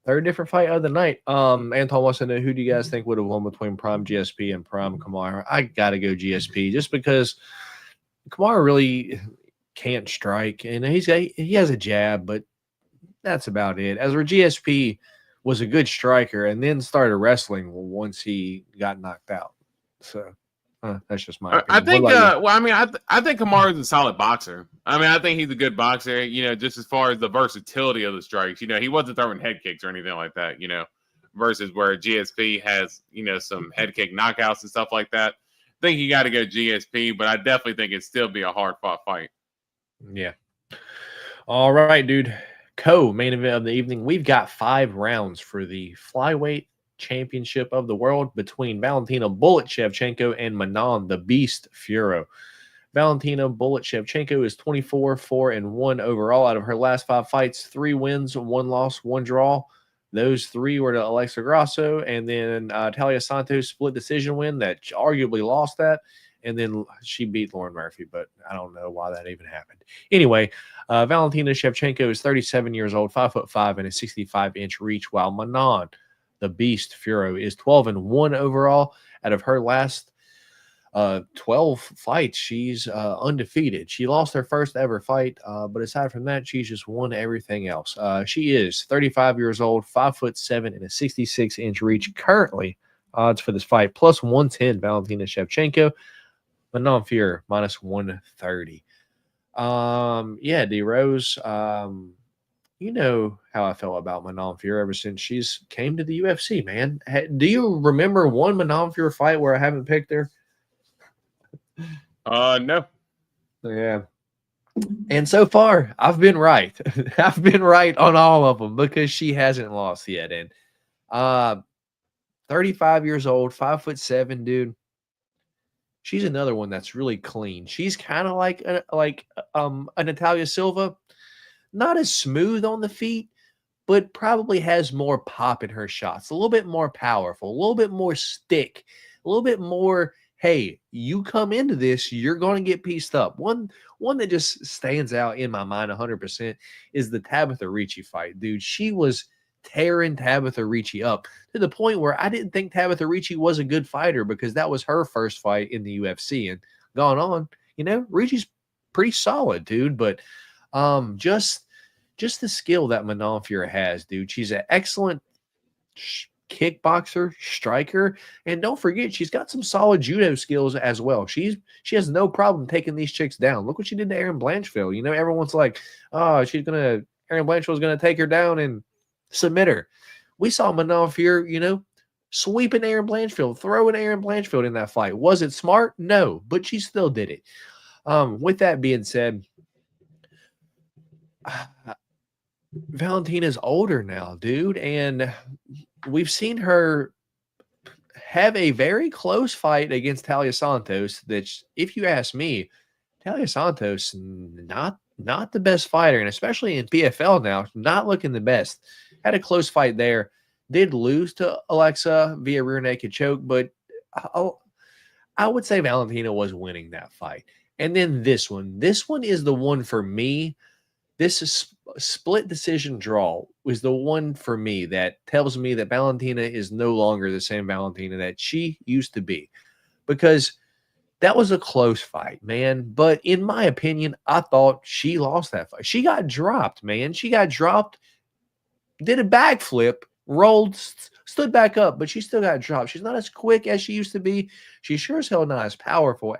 Third different fight of the night. Anton wants to know, who do you guys think would have won between Prime GSP and Prime Kamaru? I gotta go GSP just because Kamaru really can't strike, and he has a jab, but that's about it. As for GSP was a good striker and then started wrestling once he got knocked out. So that's just my opinion. I think I think Kamaru's a solid boxer. I mean, I think he's a good boxer, just as far as the versatility of the strikes. He wasn't throwing head kicks or anything like that, versus where GSP has, some head kick knockouts and stuff like that. I think you got to go GSP, but I definitely think it'd still be a hard fought fight. Yeah. All right, dude. Co-main event of the evening. We've got 5 rounds for the flyweight championship of the world between Valentina Bullet Shevchenko and Manon the Beast Fiorot. Valentina Bullet Shevchenko is 24-4-1 overall out of her last 5 fights. 3 wins, 1 loss, 1 draw. Those 3 were to Alexa Grasso, and then Talia Santos split decision win that arguably lost that. And then she beat Lauren Murphy, but I don't know why that even happened. Anyway, Valentina Shevchenko is 37 years old, 5'5" and a 65-inch reach, while Manon, the Beast Fiorot, is 12-1 overall. Out of her last 12 fights, she's undefeated. She lost her first ever fight, but aside from that, she's just won everything else. She is 35 years old, 5'7" and a 66-inch reach. Currently, odds for this fight plus 110. Valentina Shevchenko. Manon Fiorot minus 130. Yeah, D Rose. You know how I felt about Manon Fiorot ever since she's came to the UFC, man. Do you remember one Manon Fiorot fight where I haven't picked her? No. Yeah. And so far, I've been right. I've been right on all of them because she hasn't lost yet. And 35 years old, 5'7", dude. She's another one that's really clean. She's kind of like a Natalia Silva, not as smooth on the feet, but probably has more pop in her shots, a little bit more powerful, a little bit more stick, a little bit more, hey, you come into this, you're going to get pieced up. One that just stands out in my mind 100% is the Tabitha Ricci fight. Dude, she was tearing Tabitha Ricci up to the point where I didn't think Tabitha Ricci was a good fighter because that was her first fight in the UFC. And gone on, Ricci's pretty solid, dude. But just the skill that Manon Fiorot has, dude. She's an excellent kickboxer, striker, and don't forget she's got some solid judo skills as well. She has no problem taking these chicks down. Look what she did to Erin Blanchfield. Everyone's like, oh, Erin Blanchfield's gonna take her down and submit her. We saw Manon Fiorot, sweeping Erin Blanchfield, throwing Erin Blanchfield in that fight. Was it smart? No, but she still did it. With that being said, Valentina's older now, dude, and we've seen her have a very close fight against Talia Santos. That, if you ask me, Talia Santos not the best fighter, and especially in PFL now, not looking the best. Had a close fight there. Did lose to Alexa via rear naked choke, but I would say Valentina was winning that fight. And then this one is the one for me. This is split decision draw was the one for me that tells me that Valentina is no longer the same Valentina that she used to be, because that was a close fight, man. But in my opinion, I thought she lost that fight. She got dropped, man. She got dropped, did a backflip, rolled, stood back up, but she still got dropped. She's not as quick as she used to be. She sure as hell not as powerful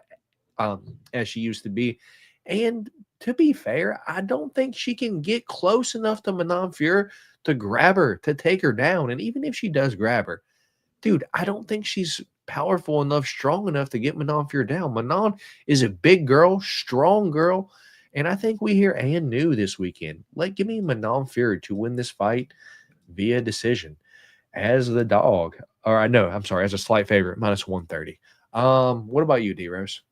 as she used to be. And to be fair, I don't think she can get close enough to Manon Fiorot to grab her, to take her down. And even if she does grab her, dude, I don't think she's powerful enough, strong enough to get Manon Fiorot down. Manon is a big girl, strong girl. And I think we hear Ann New this weekend. Give me Manon Fiorot to win this fight via decision as the dog. Or as a slight favorite, minus 130. What about you, D-Rose?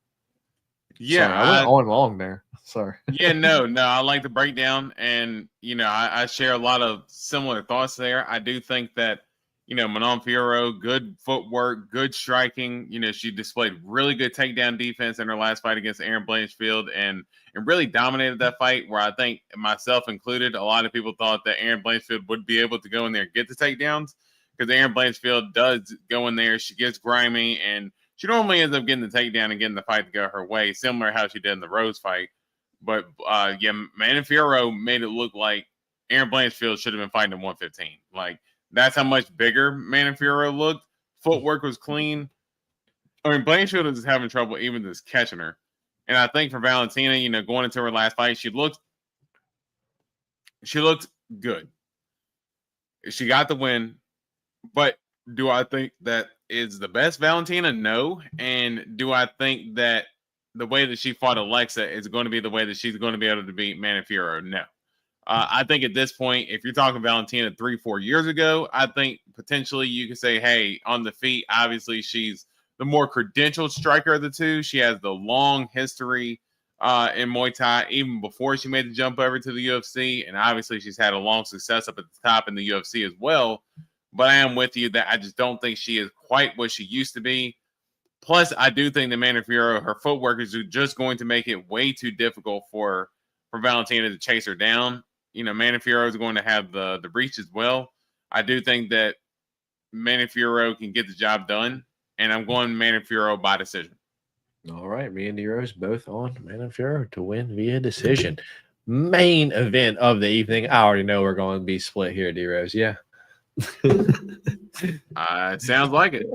Yeah, sorry, I went on long there. Sorry. Yeah, no, I like the breakdown, and I share a lot of similar thoughts there. I do think that Manon Fiorot, good footwork, good striking. She displayed really good takedown defense in her last fight against Erin Blanchfield, and really dominated that fight. Where I think, myself included, a lot of people thought that Erin Blanchfield would be able to go in there and get the takedowns, because Erin Blanchfield does go in there, she gets grimy, and she normally ends up getting the takedown and getting the fight to go her way, similar to how she did in the Rose fight. But Manon Fiorot made it look like Erin Blanchfield should have been fighting at 115. That's how much bigger Manon Fiorot looked. Footwork was clean. Blanchfield is having trouble even just catching her. And I think for Valentina, going into her last fight, she looked good. She got the win. But do I think that is the best Valentina? No. And do I think that the way that she fought Alexa is going to be the way that she's going to be able to beat Manon Fiorot? No. I think at this point, if you're talking Valentina 3-4 years ago, I think potentially you could say, hey, on the feet, obviously she's the more credentialed striker of the two. She has the long history in Muay Thai, even before she made the jump over to the UFC. And obviously she's had a long success up at the top in the UFC as well. But I am with you that I just don't think she is quite what she used to be. Plus, I do think that Manon Fiorot, her footwork is just going to make it way too difficult for Valentina to chase her down. Manon Fiorot is going to have the reach as well. I do think that Manon Fiorot can get the job done, and I'm going Manon Fiorot by decision. All right, me and D-Rose both on Manon Fiorot to win via decision. Main event of the evening. I already know we're going to be split here, D-Rose. Yeah. It sounds like it.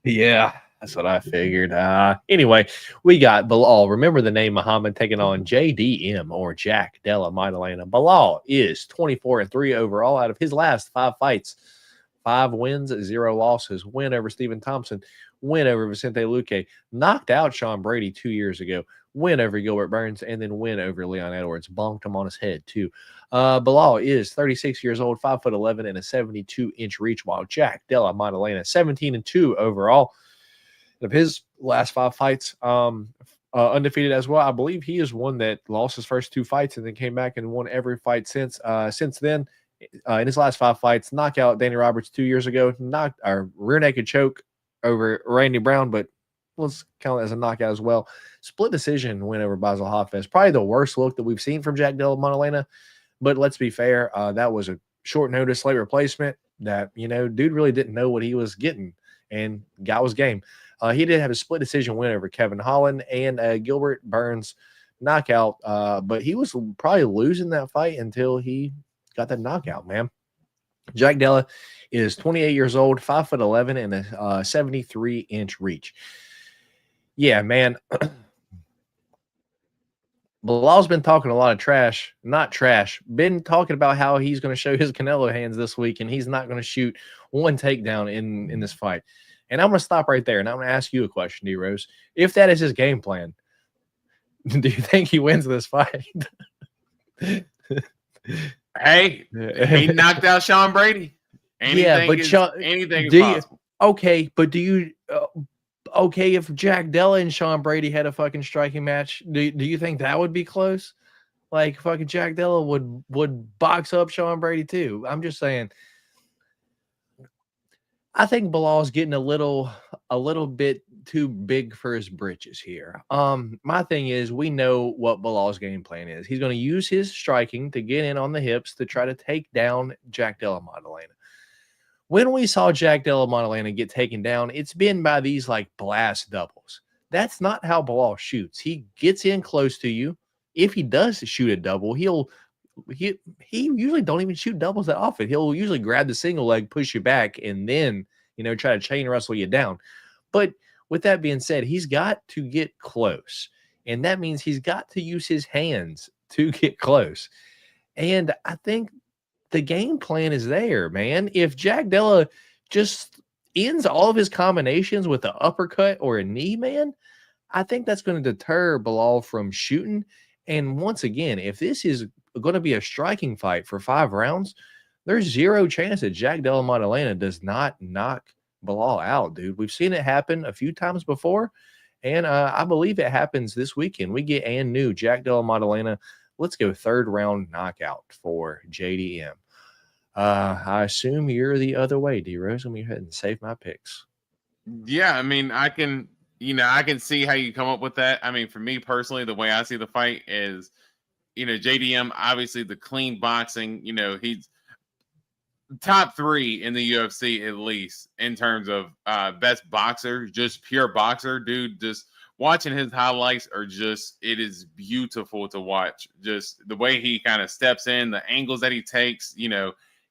Yeah, that's what I figured. Anyway, we got Belal. Remember the name Muhammad, taking on JDM, or Jack Della Maddalena. Belal is 24-3 overall out of his last 5 fights. 5 wins, 0 losses. Win over Stephen Thompson. Win over Vicente Luque. Knocked out Sean Brady 2 years ago. Win over Gilbert Burns, and then win over Leon Edwards. Bonked him on his head, too. Belal is 36 years old, 5'11", and a 72-inch reach, while Jack Della Maddalena, 17-2 overall. Of his last 5 fights, undefeated as well. I believe he is one that lost his first 2 fights and then came back and won every fight since. Since then, in his last 5 fights, knockout Danny Roberts 2 years ago, rear naked choke over Randy Brown, but let's count it as a knockout as well. Split decision win over Basil Hafez. Probably the worst look that we've seen from Jack Della Maddalena, but let's be fair, that was a short notice late replacement that, dude really didn't know what he was getting, and guy was game. He did have a split decision win over Kevin Holland and Gilbert Burns knockout, but he was probably losing that fight until he got that knockout, man. Jack Della is 28 years old, 5'11", and a 73-inch reach. Yeah, man. Belal's been talking a lot of trash, not trash, been talking about how he's going to show his Canelo hands this week, and he's not going to shoot one takedown in this fight. And I'm going to stop right there, and I'm going to ask you a question, D-Rose. If that is his game plan, do you think he wins this fight? Hey, he knocked out Sean Brady. Anything is possible. Okay, but do you okay, if Jack Della and Sean Brady had a fucking striking match, do you think that would be close? Like, fucking Jack Della would box up Sean Brady too. I'm just saying. I think Belal's getting a little bit too big for his britches here. My thing is, we know what Belal's game plan is. He's going to use his striking to get in on the hips to try to take down Jack Della Maddalena. When we saw Jack Della Maddalena get taken down, it's been by these like blast doubles. That's not how Belal shoots. He gets in close to you. If he does shoot a double, he usually don't even shoot doubles that often. He'll usually grab the single leg, push you back, and then, try to chain wrestle you down. But with that being said, he's got to get close. And that means he's got to use his hands to get close. And I think the game plan is there, man. If Jack Della just ends all of his combinations with an uppercut or a knee, man, I think that's going to deter Belal from shooting. And once again, if this is going to be a striking fight for 5 rounds, there's zero chance that Jack Della Maddalena does not knock Belal out, dude. We've seen it happen a few times before, and I believe it happens this weekend. We get and new Jack Della Maddalena. Let's go 3rd round knockout for JDM. I assume you're the other way, D-Rose. Let me go ahead and save my picks. Yeah, I mean, I can see how you come up with that. I mean, for me personally, the way I see the fight is, JDM, obviously the clean boxing, he's top 3 in the UFC, at least in terms of best boxer, just pure boxer, dude. Just watching his highlights it is beautiful to watch. Just the way he kind of steps in, the angles that he takes,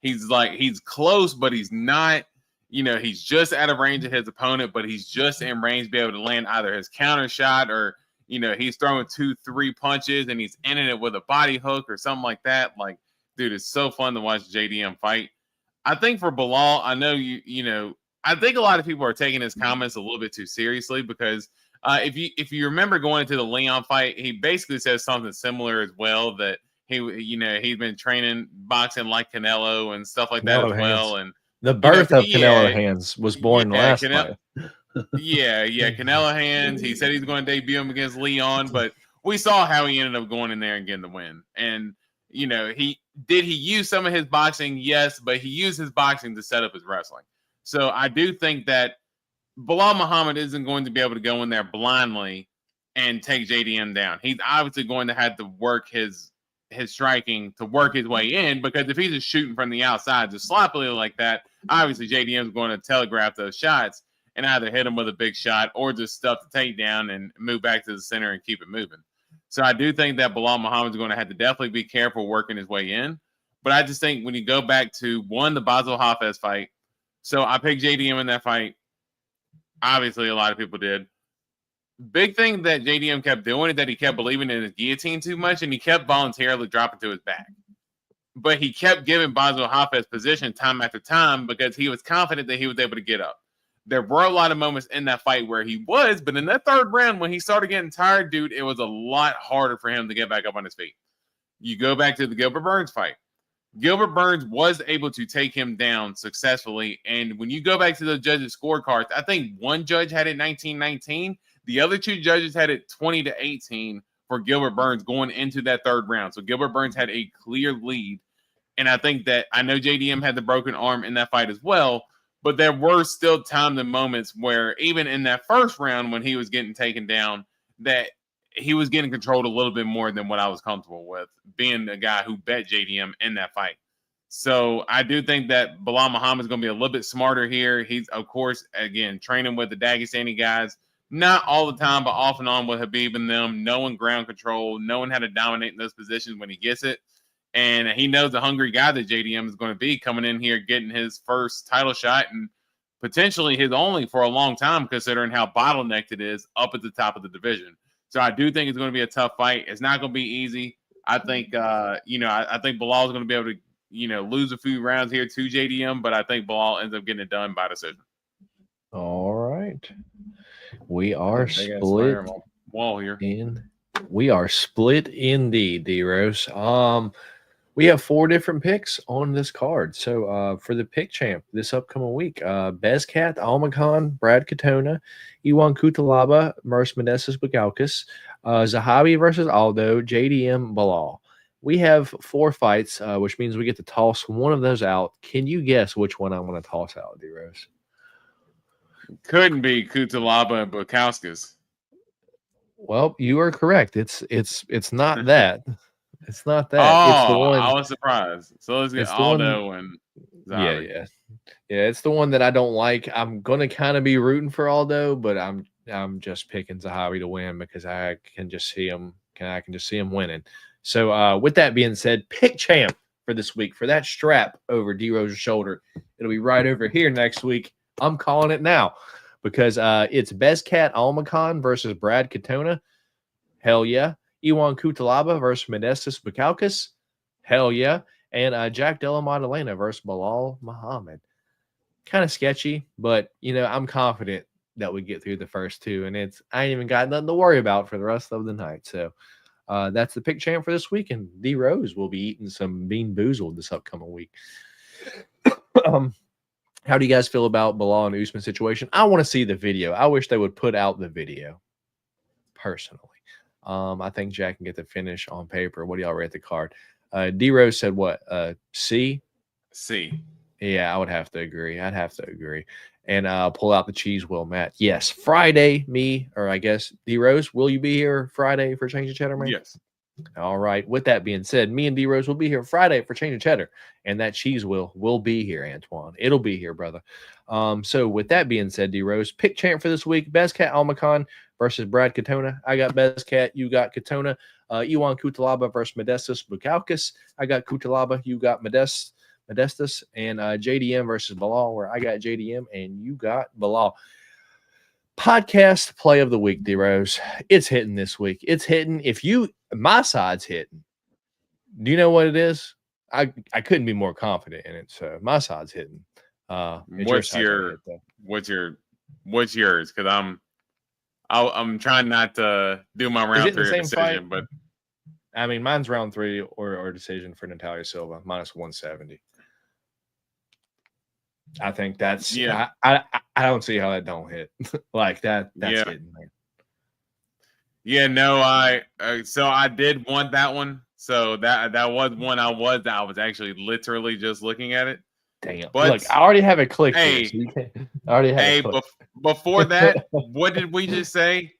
he's close, but he's not, he's just out of range of his opponent, but he's just in range to be able to land either his counter shot or, he's throwing 2-3 punches and he's ending it with a body hook or something like that. Like, dude, it's so fun to watch JDM fight. I think for Belal, I know I think a lot of people are taking his comments a little bit too seriously because if you remember going into the Leon fight, he basically says something similar as well, that he's been training boxing like Canelo and stuff like that as well. And the birth of Canelo hands was born last fight. Canelo hands. He said he's going to debut him against Leon, but we saw how he ended up going in there and getting the win. And he used some of his boxing? Yes, but he used his boxing to set up his wrestling. So I do think that Belal Muhammad isn't going to be able to go in there blindly and take JDM down. He's obviously going to have to work his striking to work his way in, because if he's just shooting from the outside just sloppily like that, obviously JDM is going to telegraph those shots and either hit him with a big shot or just stuff the takedown and move back to the center and keep it moving. So I do think that Belal Muhammad is going to have to definitely be careful working his way in. But I just think when you go back to the Basel Hafez fight, so I picked JDM in that fight. Obviously, a lot of people did. Big thing that JDM kept doing is that he kept believing in his guillotine too much, and he kept voluntarily dropping to his back. But he kept giving Basel Hafez position time after time because he was confident that he was able to get up. There were a lot of moments in that fight where he was, but in that 3rd round, when he started getting tired, dude, it was a lot harder for him to get back up on his feet. You go back to the Gilbert Burns fight. Gilbert Burns was able to take him down successfully. And when you go back to the judges' scorecards, I think one judge had it 19-19. The other 2 judges had it 20-18 for Gilbert Burns going into that 3rd round. So Gilbert Burns had a clear lead. And I think that I know JDM had the broken arm in that fight as well, but there were still times and moments where even in that 1st round when he was getting taken down, that he was getting controlled a little bit more than what I was comfortable with, being the guy who bet JDM in that fight. So I do think that Belal Muhammad is going to be a little bit smarter here. He's, of course, again, training with the Dagestani guys. Not all the time, but off and on with Habib and them, knowing ground control, knowing how to dominate in those positions when he gets it. And he knows the hungry guy that JDM is going to be coming in here, getting his first title shot and potentially his only for a long time, considering how bottlenecked it is up at the top of the division. So I do think it's going to be a tough fight. It's not going to be easy. I think, I think Belal is going to be able to, lose a few rounds here to JDM, but I think Belal ends up getting it done by decision. All right. We are split wall here. We are split indeed, D-Rose. We have 4 different picks on this card. So for the pick champ this upcoming week, Bezkat Almakan, Brad Katona, Iwan Kutalaba versus Meneses Bukauskas, Zahabi versus Aldo, JDM Belal. We have 4 fights, which means we get to toss one of those out. Can you guess which one I'm going to toss out, D-Rose? Couldn't be Kutalaba and Bukauskas. Well, you are correct. It's not that. It's not that. Oh, it's the one. I was surprised. So let's get Aldo and Zahabi. Yeah. It's the one that I don't like. I'm gonna kind of be rooting for Aldo, but I'm just picking Zahabi to win because I can just see him. I can just see him winning. So with that being said, pick champ for this week for that strap over D-Rose's shoulder. It'll be right over here next week. I'm calling it now because it's Bezkat Almakan versus Brad Katona. Hell yeah. Iwan Kutalaba versus Meneses Bukauskas. Hell yeah. And Jack Della Maddalena versus Belal Muhammad. Kind of sketchy, but, I'm confident that we get through the first 2. And I ain't even got nothing to worry about for the rest of the night. So that's the pick champ for this week. And D-Rose will be eating some Bean Boozled this upcoming week. How do you guys feel about Belal and Usman situation? I want to see the video. I wish they would put out the video, personally. I think Jack can get the finish on paper. What do y'all rate the card? D-Rose said what? C? C. Yeah, I would have to agree. I'd have to agree. And pull out the cheese wheel, Matt. Yes, Friday, I guess, D-Rose, will you be here Friday for Change of Cheddar, man? Yes. All right. With that being said, me and D-Rose will be here Friday for Change of Cheddar. And that cheese wheel will be here, Antoine. It'll be here, brother. So with that being said, D-Rose, pick champ for this week, Bezkat Almakan versus Brad Katona. I got Bezkat, you got Katona. Iwan Kutalaba versus Meneses Bukauskas. I got Kutalaba, you got Modestus. And JDM versus Belal, where I got JDM and you got Belal. Podcast play of the week, D-Rose. It's hitting this week. It's hitting. My side's hitting. Do you know what it is? I couldn't be more confident in it. So my side's hitting. What's yours? Because I'm trying not to do my round 3 decision, fight? But I mean, mine's round 3 or decision for Natalia Silva minus 170. I think that's I don't see how that don't hit like that. That's hitting, man. Yeah, no, so I did want that one. So that was one I was actually literally just looking at it. Damn. But look, I already have it clicked. Hey, I already have it clicked. Before that, what did we just say?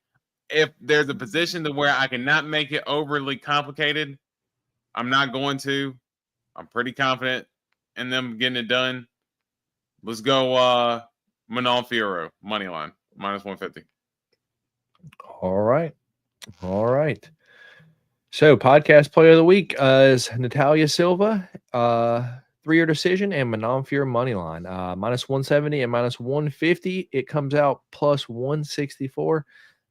If there's a position to where I cannot make it overly complicated, I'm not going to. I'm pretty confident in them getting it done. Let's go Manon Fiorot, money line, minus 150. All right. So podcast player of the week is Natalia Silva, 3-year decision, and Manon Fiorot money line, minus 170 and minus 150. It comes out plus 164.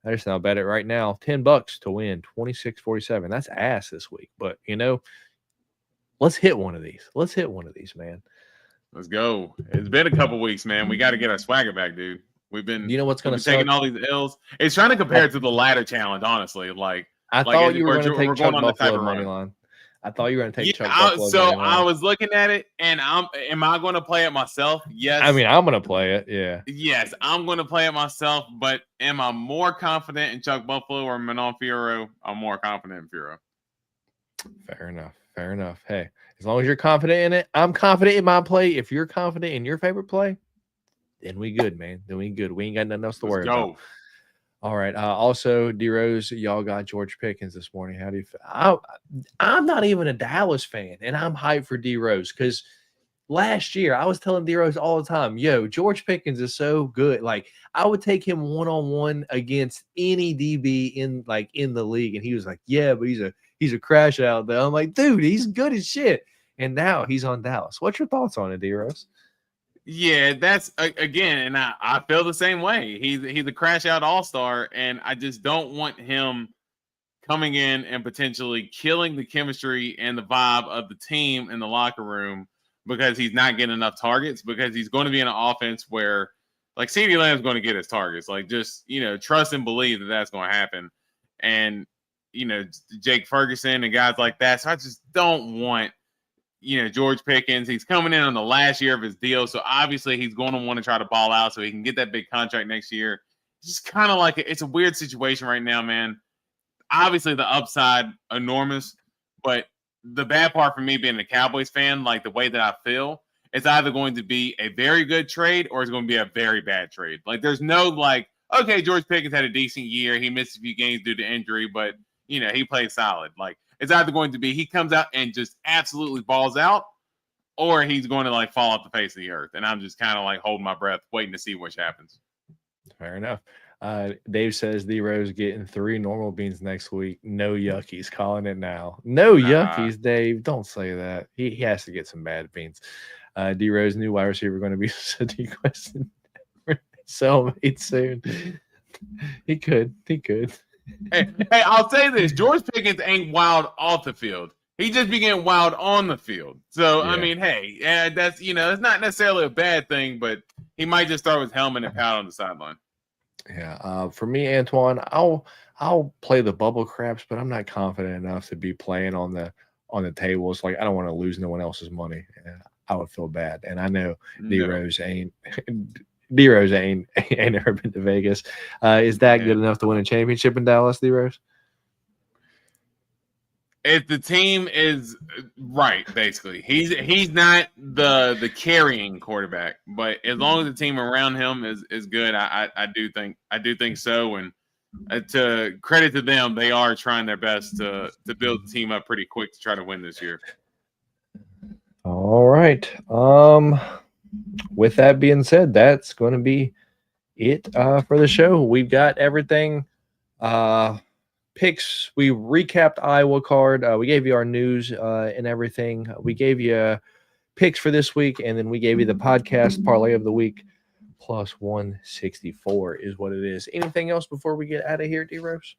I just now bet it right now, $10 to win, 26.47. That's ass this week, but let's hit one of these. Man. Let's go. It's been a couple weeks, man. We got to get our swagger back, dude. We've been, what's going to taking all these L's. It's trying to compare it to the ladder challenge, honestly. I thought you were going to take Chuck Buffalo money line. I thought you were going to take Chuck Buffalo. So I was looking at it, and am I going to play it myself? Yes. I mean, I'm going to play it. Yeah. Yes, I'm going to play it myself. But am I more confident in Chuck Buffalo or Manon Fiorot? I'm more confident in Fiorot. Fair enough. Hey, as long as you're confident in it, I'm confident in my play. If you're confident in your favorite play, then we good, man. Then we good. We ain't got nothing else to worry about. All right. Also, D-Rose, y'all got George Pickens this morning. How do you feel? I'm not even a Dallas fan, and I'm hyped for D-Rose because last year I was telling D-Rose all the time, yo, George Pickens is so good. Like, I would take him one-on-one against any DB in the league. And he was like, yeah, but he's a crash out there. I'm like, dude, he's good as shit. And now he's on Dallas. What's your thoughts on it, D-Rose? Yeah, that's again, and I feel the same way. He's a crash out all-star, and I just don't want him coming in and potentially killing the chemistry and the vibe of the team in the locker room because he's not getting enough targets, because he's going to be in an offense where like CeeDee Lamb's going to get his targets. Like, just, trust and believe that that's going to happen. And, Jake Ferguson and guys like that. So I just don't want, George Pickens. He's coming in on the last year of his deal. So obviously he's going to want to try to ball out so he can get that big contract next year. It's just kind of like, it's a weird situation right now, man. Obviously the upside enormous, but the bad part for me being a Cowboys fan, like the way that I feel, it's either going to be a very good trade or it's going to be a very bad trade. Like, there's no like, okay, George Pickens had a decent year. He missed a few games due to injury, but he played solid. Like, it's either going to be he comes out and just absolutely balls out, or he's going to like fall off the face of the earth. And I'm just kind of like holding my breath, waiting to see what happens. Fair enough. Dave says D-Rose getting 3 normal beans next week. No yuckies. Calling it now. No yuckies, Dave. Don't say that. He has to get some bad beans. D-Rose, new wide receiver, going to be Sadiq Weston. Cellmate soon. He could. Hey, I'll say this. George Pickens ain't wild off the field. He just be getting wild on the field. So, yeah. I mean, hey, that's, it's not necessarily a bad thing, but he might just start with helmet and pad on the sideline. Yeah. For me, Antoine, I'll play the bubble craps, but I'm not confident enough to be playing on the tables. Like, I don't want to lose no one else's money. I would feel bad. And I know D-Rose ain't ever been to Vegas. Is that good enough to win a championship in Dallas, D-Rose? If the team is right, basically, he's not the carrying quarterback, but as long as the team around him is good, I do think so. And to credit to them, they are trying their best to build the team up pretty quick to try to win this year. All right. With that being said, that's going to be it for the show. We've got everything. Picks. We recapped Iowa card. We gave you our news and everything. We gave you picks for this week, and then we gave you the podcast parlay of the week. Plus 164 is what it is. Anything else before we get out of here, D-Rose?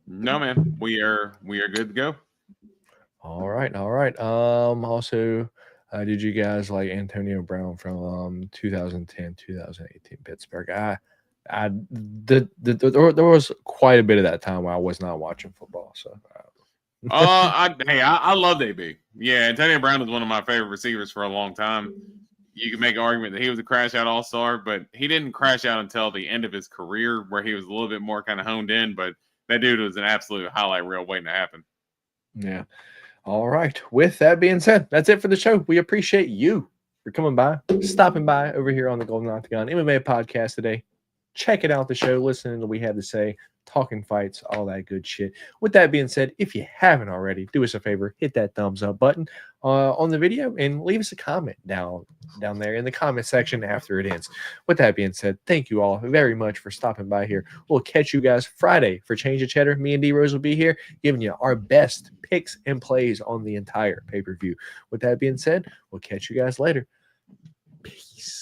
No, man. We are good to go. All right. Also, did you guys like Antonio Brown from 2010, 2018 Pittsburgh? There was quite a bit of that time where I was not watching football. So, I love AB. Yeah, Antonio Brown was one of my favorite receivers for a long time. You can make an argument that he was a crash out all-star, but he didn't crash out until the end of his career, where he was a little bit more kind of honed in. But that dude was an absolute highlight reel waiting to happen. Yeah. All right. With that being said, that's it for the show. We appreciate you for coming by, stopping by over here on the Golden Octagon MMA Podcast today. Checking out the show, listening to what we had to say, talking fights, all that good shit. With that being said, if you haven't already, do us a favor, hit that thumbs up button on the video and leave us a comment down there in the comment section after it ends. With that being said, thank you all very much for stopping by here. We'll catch you guys Friday for Change of Cheddar. Me and D-Rose will be here giving you our best picks and plays on the entire pay-per-view. With that being said, we'll catch you guys later. Peace.